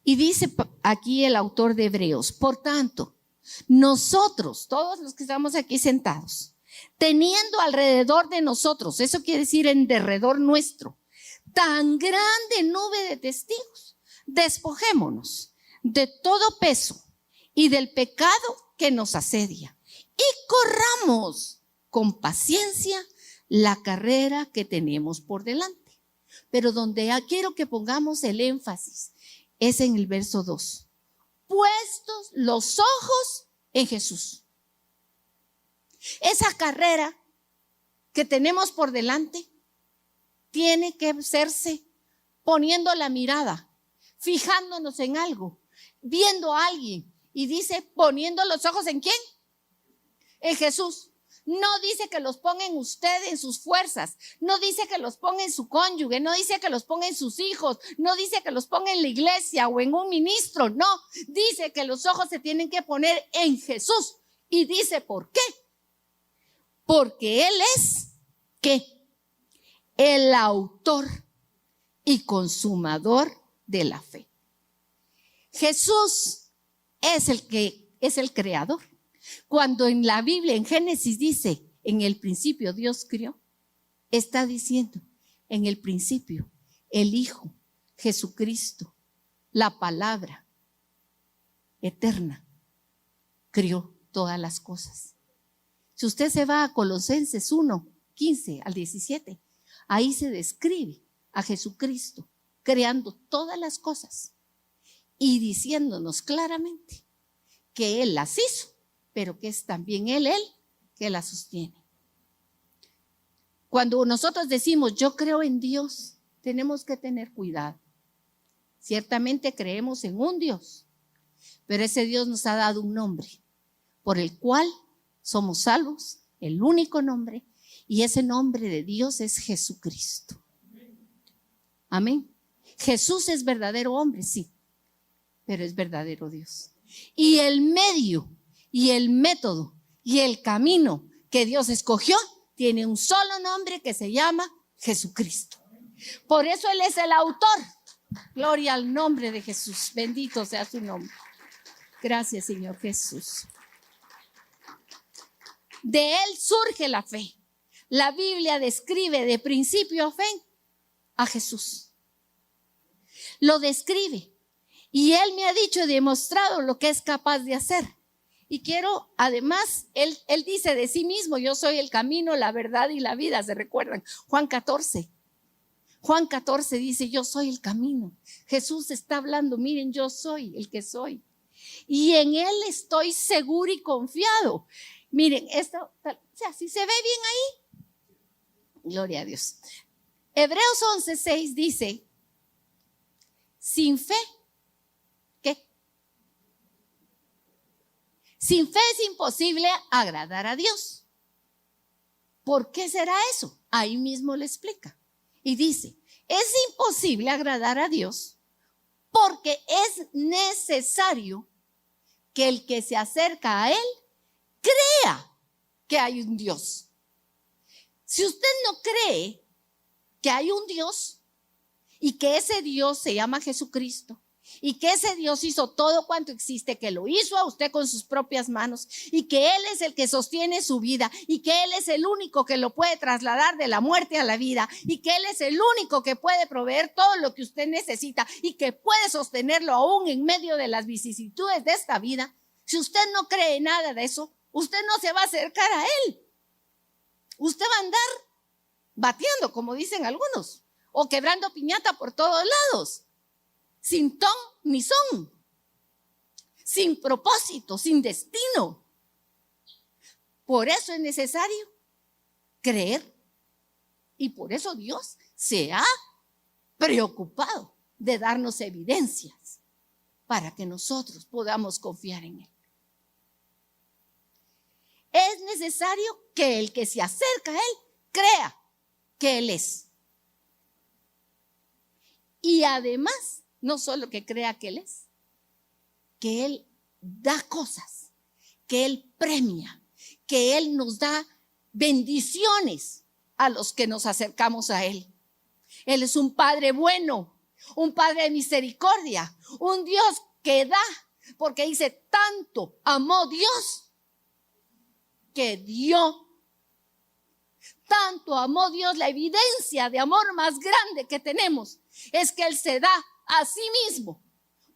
A: Y dice aquí el autor de Hebreos: por tanto, nosotros, todos los que estamos aquí sentados, teniendo alrededor de nosotros, eso quiere decir en derredor nuestro, tan grande nube de testigos, despojémonos de todo peso y del pecado que nos asedia y corramos con paciencia la carrera que tenemos por delante. Pero donde quiero que pongamos el énfasis es en el verso 2. Puestos los ojos en Jesús. Esa carrera que tenemos por delante tiene que hacerse poniendo la mirada, fijándonos en algo, viendo a alguien y dice poniendo los ojos ¿en quién? En Jesús. No dice que los ponga en usted, en sus fuerzas. No dice que los ponga en su cónyuge. No dice que los ponga en sus hijos. No dice que los ponga en la iglesia o en un ministro. No, dice que los ojos se tienen que poner en Jesús. Y dice, ¿por qué? Porque Él es, ¿qué? El autor y consumador de la fe. Jesús es el creador. Cuando en la Biblia, en Génesis dice, en el principio Dios creó, está diciendo, en el principio, el Hijo, Jesucristo, la palabra eterna, creó todas las cosas. Si usted se va a Colosenses 1, 15 al 17, ahí se describe a Jesucristo creando todas las cosas y diciéndonos claramente que Él las hizo, pero que es también Él que las sostiene. Cuando nosotros decimos yo creo en Dios, tenemos que tener cuidado. Ciertamente creemos en un Dios, pero ese Dios nos ha dado un nombre por el cual somos salvos, el único nombre, y ese nombre de Dios es Jesucristo. Amén. Jesús es verdadero hombre, sí, pero es verdadero Dios. Y el medio y el método y el camino que Dios escogió tiene un solo nombre que se llama Jesucristo. Por eso Él es el autor. Gloria al nombre de Jesús. Bendito sea su nombre. Gracias, Señor Jesús. De Él surge la fe. La Biblia describe de principio a fin a Jesús. Lo describe. Y Él me ha dicho y demostrado lo que es capaz de hacer. Y quiero, además, él dice de sí mismo, yo soy el camino, la verdad y la vida. ¿Se recuerdan? Juan 14 dice, yo soy el camino. Jesús está hablando, miren, yo soy el que soy. Y en Él estoy seguro y confiado. Miren, esto, o sea, si se ve bien ahí, gloria a Dios. Hebreos 11:6 dice, sin fe, ¿qué? Sin fe es imposible agradar a Dios. ¿Por qué será eso? Ahí mismo le explica. Y dice, es imposible agradar a Dios porque es necesario que el que se acerca a Él crea que hay un Dios. Si usted no cree que hay un Dios y que ese Dios se llama Jesucristo y que ese Dios hizo todo cuanto existe, que lo hizo a usted con sus propias manos y que Él es el que sostiene su vida y que Él es el único que lo puede trasladar de la muerte a la vida y que Él es el único que puede proveer todo lo que usted necesita y que puede sostenerlo aún en medio de las vicisitudes de esta vida, si usted no cree nada de eso, usted no se va a acercar a Él. Usted va a andar bateando, como dicen algunos, o quebrando piñata por todos lados, sin ton ni son, sin propósito, sin destino. Por eso es necesario creer y por eso Dios se ha preocupado de darnos evidencias para que nosotros podamos confiar en Él. Es necesario que el que se acerca a Él crea que Él es. Y además, no solo que crea que Él es, que Él da cosas, que Él premia, que Él nos da bendiciones a los que nos acercamos a Él. Él es un Padre bueno, un Padre de misericordia, un Dios que da, porque dice, tanto amó Dios que dio. Tanto amó Dios, la evidencia de amor más grande que tenemos es que Él se da a sí mismo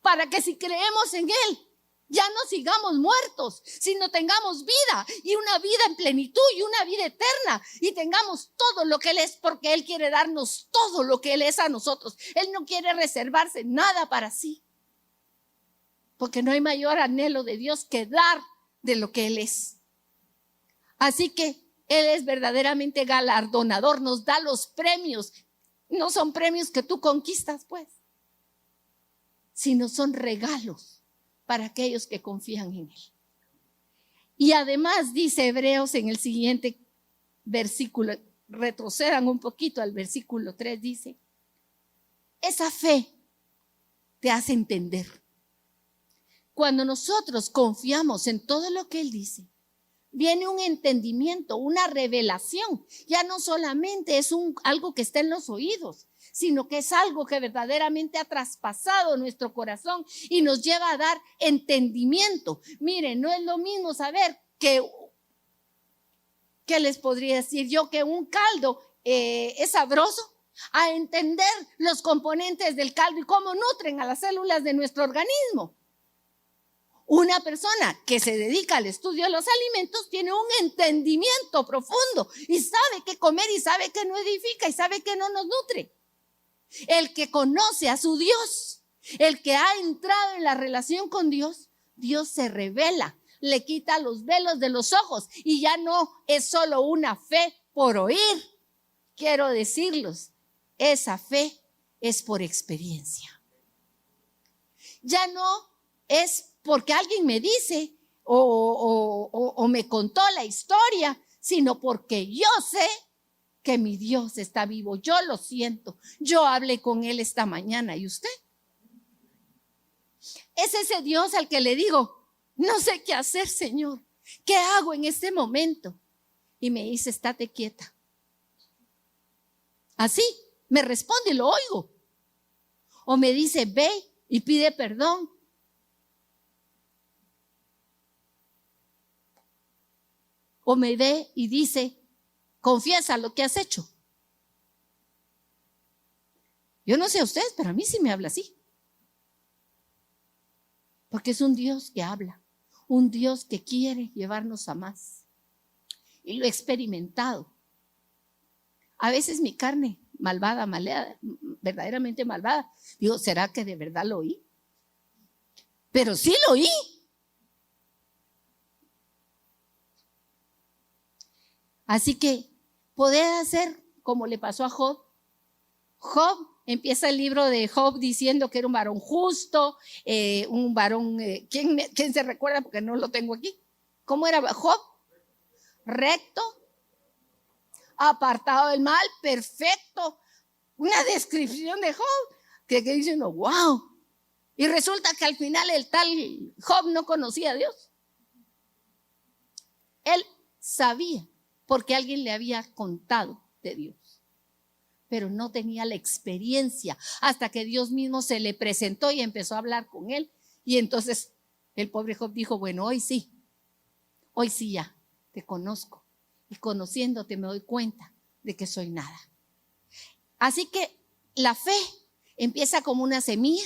A: para que si creemos en Él ya no sigamos muertos, sino tengamos vida y una vida en plenitud y una vida eterna y tengamos todo lo que Él es, porque Él quiere darnos todo lo que Él es a nosotros. Él no quiere reservarse nada para sí, porque no hay mayor anhelo de Dios que dar de lo que Él es. Así que Él es verdaderamente galardonador, nos da los premios. No son premios que tú conquistas, pues, sino son regalos para aquellos que confían en Él. Y además dice Hebreos en el siguiente versículo, retrocedan un poquito al versículo 3, dice, esa fe te hace entender. Cuando nosotros confiamos en todo lo que Él dice, viene un entendimiento, una revelación. Ya no solamente es algo que está en los oídos, sino que es algo que verdaderamente ha traspasado nuestro corazón y nos lleva a dar entendimiento. Miren, no es lo mismo saber ¿qué les podría decir yo? Que un caldo es sabroso, a entender los componentes del caldo y cómo nutren a las células de nuestro organismo. Una persona que se dedica al estudio de los alimentos tiene un entendimiento profundo y sabe qué comer y sabe qué no edifica y sabe qué no nos nutre. El que conoce a su Dios, el que ha entrado en la relación con Dios, Dios se revela, le quita los velos de los ojos y ya no es solo una fe por oír. Quiero decirles, esa fe es por experiencia. Ya no es porque alguien me dice o me contó la historia, sino porque yo sé que mi Dios está vivo. Yo lo siento. Yo hablé con Él esta mañana. ¿Y usted? Es ese Dios al que le digo, no sé qué hacer, Señor. ¿Qué hago en este momento? Y me dice, estate quieta. Así me responde, lo oigo. O me dice, ve y pide perdón. O me ve y dice, confiesa lo que has hecho. Yo no sé a ustedes, pero a mí sí me habla así. Porque es un Dios que habla, un Dios que quiere llevarnos a más. Y lo he experimentado. A veces mi carne malvada, maleada, verdaderamente malvada, digo, ¿será que de verdad lo oí? Pero sí lo oí. Así que poder hacer como le pasó a Job. Job empieza el libro de Job diciendo que era un varón justo, un varón, ¿quién se recuerda? Porque no lo tengo aquí. ¿Cómo era Job? Recto, apartado del mal, perfecto. Una descripción de Job que dice uno, wow. Y resulta que al final el tal Job no conocía a Dios. Él sabía porque alguien le había contado de Dios, pero no tenía la experiencia hasta que Dios mismo se le presentó y empezó a hablar con él. Y entonces el pobre Job dijo, bueno, hoy sí ya te conozco y conociéndote me doy cuenta de que soy nada. Así que la fe empieza como una semilla,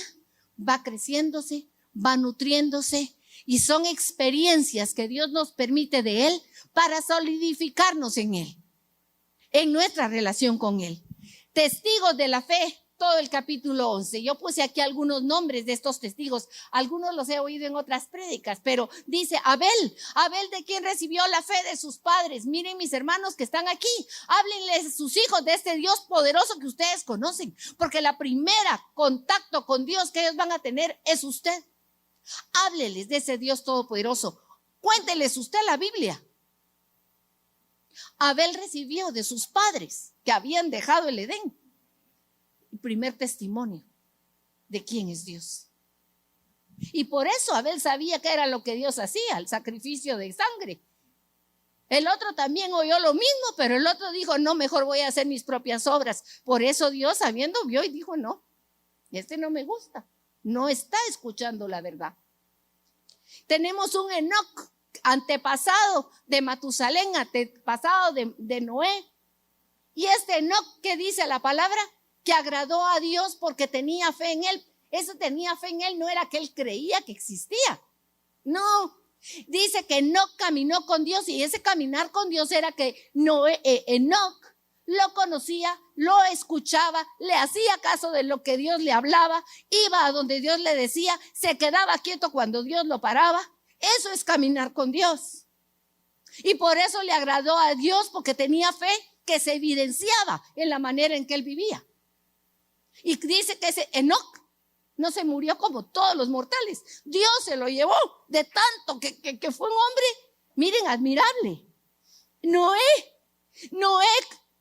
A: va creciéndose, va nutriéndose y son experiencias que Dios nos permite de Él para solidificarnos en Él, en nuestra relación con Él. Testigos de la fe, todo el capítulo 11. Yo puse aquí algunos nombres de estos testigos. Algunos los he oído en otras prédicas, pero dice Abel, de quien recibió la fe de sus padres. Miren mis hermanos que están aquí, háblenles a sus hijos de este Dios poderoso que ustedes conocen, porque la primera contacto con Dios que ellos van a tener es usted. Hábleles de ese Dios todopoderoso. Cuénteles usted la Biblia. Abel recibió de sus padres que habían dejado el Edén el primer testimonio de quién es Dios. Y por eso Abel sabía que era lo que Dios hacía, el sacrificio de sangre. El otro también oyó lo mismo, pero el otro dijo, no, mejor voy a hacer mis propias obras. Por eso Dios, sabiendo, vio y dijo, no, este no me gusta, no está escuchando la verdad. Tenemos un Enoc, antepasado de Matusalén, antepasado de Noé. Y este Enoc, ¿qué dice la palabra? Que agradó a Dios porque tenía fe en Él. Eso tenía fe en Él no era que Él creía que existía. No, dice que Enoc caminó con Dios y ese caminar con Dios era que Enoc lo conocía, lo escuchaba, le hacía caso de lo que Dios le hablaba, iba a donde Dios le decía, se quedaba quieto cuando Dios lo paraba. Eso es caminar con Dios. Y por eso le agradó a Dios, porque tenía fe que se evidenciaba en la manera en que él vivía. Y dice que ese Enoc
B: no se murió como todos los mortales. Dios se lo llevó de tanto que fue un hombre, miren, admirable. Noé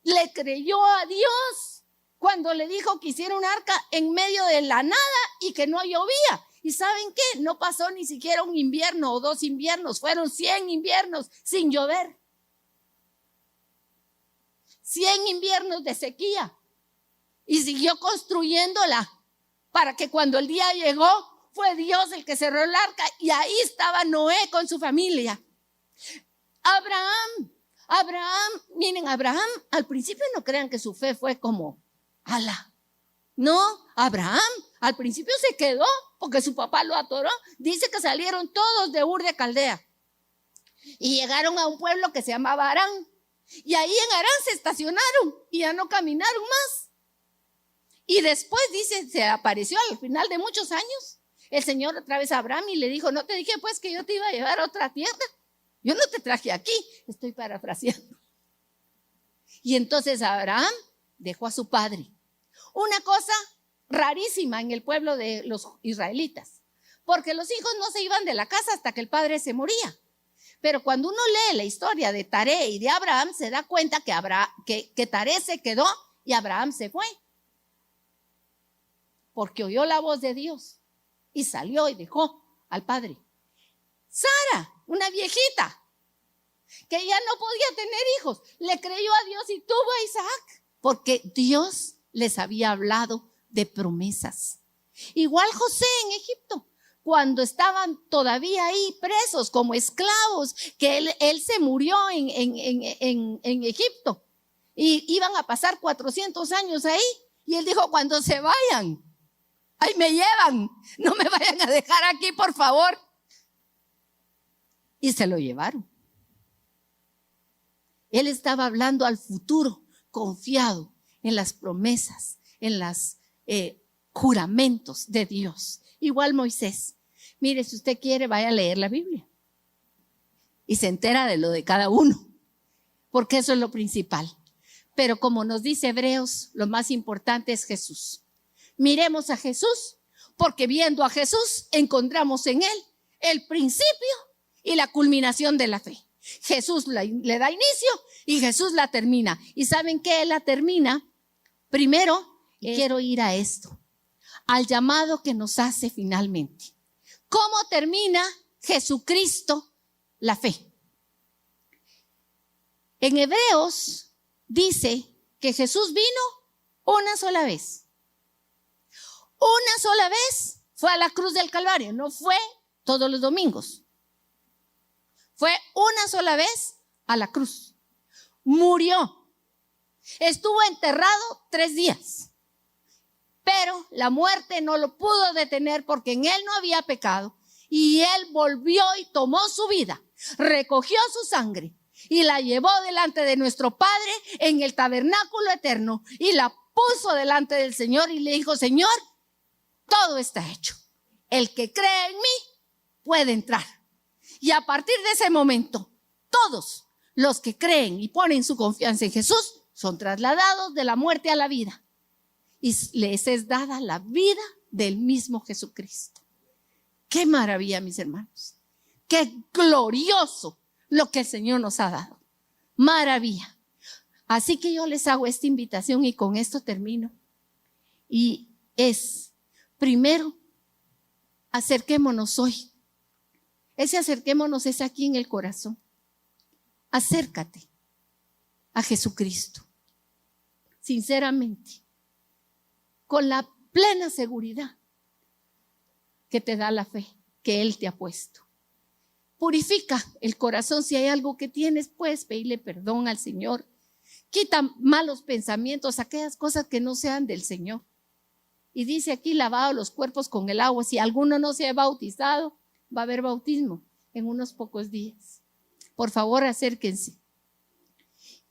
B: le creyó a Dios cuando le dijo que hiciera un arca en medio de la nada y que no llovía. ¿Y saben qué? No pasó ni siquiera un invierno o 2 inviernos, fueron 100 inviernos sin llover. 100 inviernos de sequía. Y siguió construyéndola para que cuando el día llegó, fue Dios el que cerró el arca y ahí estaba Noé con su familia. Abraham, miren, Abraham, al principio no crean que su fe fue como, ala. No, Abraham al principio se quedó porque su papá lo atoró. Dice que salieron todos de Ur de Caldea y llegaron a un pueblo que se llamaba Harán. Y ahí en Harán se estacionaron y ya no caminaron más. Y después dice, se apareció al final de muchos años el Señor otra vez a Abraham y le dijo, ¿no te dije pues que yo te iba a llevar a otra tierra? Yo no te traje aquí, estoy parafraseando. Y entonces Abraham dejó a su padre. Una cosa rarísima en el pueblo de los israelitas, porque los hijos no se iban de la casa hasta que el padre se moría. Pero cuando uno lee la historia de Taré y de Abraham, se da cuenta que Taré se quedó y Abraham se fue. Porque oyó la voz de Dios y salió y dejó al padre. Sara, una viejita que ya no podía tener hijos, le creyó a Dios y tuvo a Isaac, porque Dios les había hablado de promesas. Igual José en Egipto, cuando estaban todavía ahí presos como esclavos, que él se murió en Egipto y iban a pasar 400 años ahí, y él dijo, cuando se vayan, ahí me llevan, no me vayan a dejar aquí, por favor. Y se lo llevaron. Él estaba hablando al futuro, confiado en las promesas, en los juramentos de Dios. Igual Moisés. Mire, si usted quiere, vaya a leer la Biblia y se entera de lo de cada uno, porque eso es lo principal. Pero como nos dice Hebreos, lo más importante es Jesús. Miremos a Jesús, porque viendo a Jesús encontramos en él el principio y la culminación de la fe. Jesús le da inicio y Jesús la termina. ¿Y saben qué? Él la termina primero, y quiero ir a esto, al llamado que nos hace finalmente. ¿Cómo termina Jesucristo la fe? En Hebreos dice que Jesús vino una sola vez. Una sola vez fue a la cruz del Calvario, no fue todos los domingos. Fue una sola vez a la cruz. Murió. Estuvo enterrado 3 días. Pero la muerte no lo pudo detener porque en él no había pecado. Y él volvió y tomó su vida, recogió su sangre y la llevó delante de nuestro Padre en el tabernáculo eterno y la puso delante del Señor y le dijo, Señor, todo está hecho. El que cree en mí puede entrar. Y a partir de ese momento, todos los que creen y ponen su confianza en Jesús son trasladados de la muerte a la vida. Y les es dada la vida del mismo Jesucristo. Qué maravilla, mis hermanos. Qué glorioso lo que el Señor nos ha dado. Maravilla. Así que yo les hago esta invitación y con esto termino. Y es, primero, acerquémonos hoy. Ese acerquémonos es aquí en el corazón. Acércate a Jesucristo. Sinceramente. Con la plena seguridad que te da la fe que Él te ha puesto. Purifica el corazón. Si hay algo que tienes, puedes pedirle perdón al Señor. Quita malos pensamientos, aquellas cosas que no sean del Señor. Y dice aquí, lavado los cuerpos con el agua. Si alguno no se ha bautizado, va a haber bautismo en unos pocos días. Por favor, acérquense.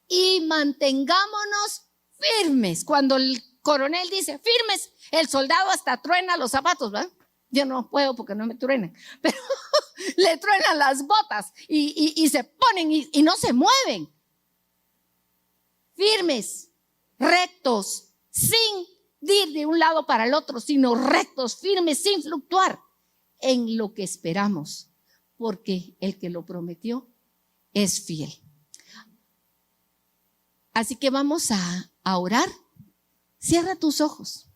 B: Y mantengámonos firmes. Cuando el coronel dice firmes, el soldado hasta truena los zapatos, ¿verdad? Yo no puedo porque no me truenan, pero le truenan las botas y se ponen y no se mueven. Firmes, rectos, sin de ir de un lado para el otro, sino rectos, firmes, sin fluctuar en lo que esperamos, porque el que lo prometió es fiel. Así que vamos a orar. Cierra tus ojos.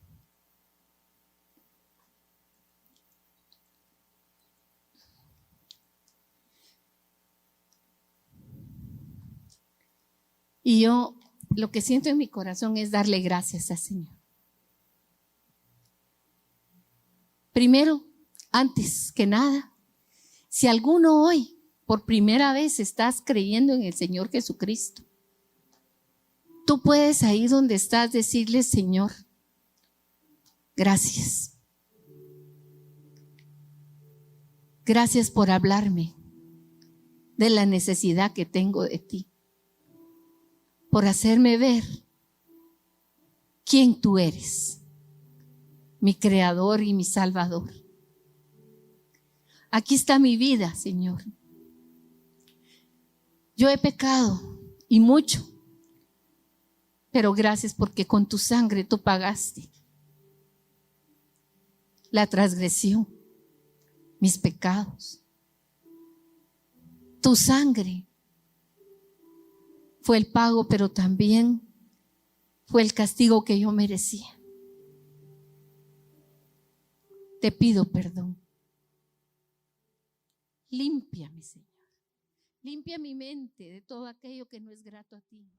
B: Y yo lo que siento en mi corazón es darle gracias al Señor. Primero, antes que nada, si alguno hoy por primera vez estás creyendo en el Señor Jesucristo, tú puedes ahí donde estás decirle: Señor, gracias. Gracias por hablarme de la necesidad que tengo de ti, por hacerme ver quién tú eres, mi creador y mi salvador. Aquí está mi vida, Señor. Yo he pecado y mucho, pero gracias porque con tu sangre tú pagaste la transgresión, mis pecados. Tu sangre fue el pago, pero también fue el castigo que yo merecía. Te pido perdón. Límpiame, Señor. Limpia mi mente de todo aquello que no es grato a ti.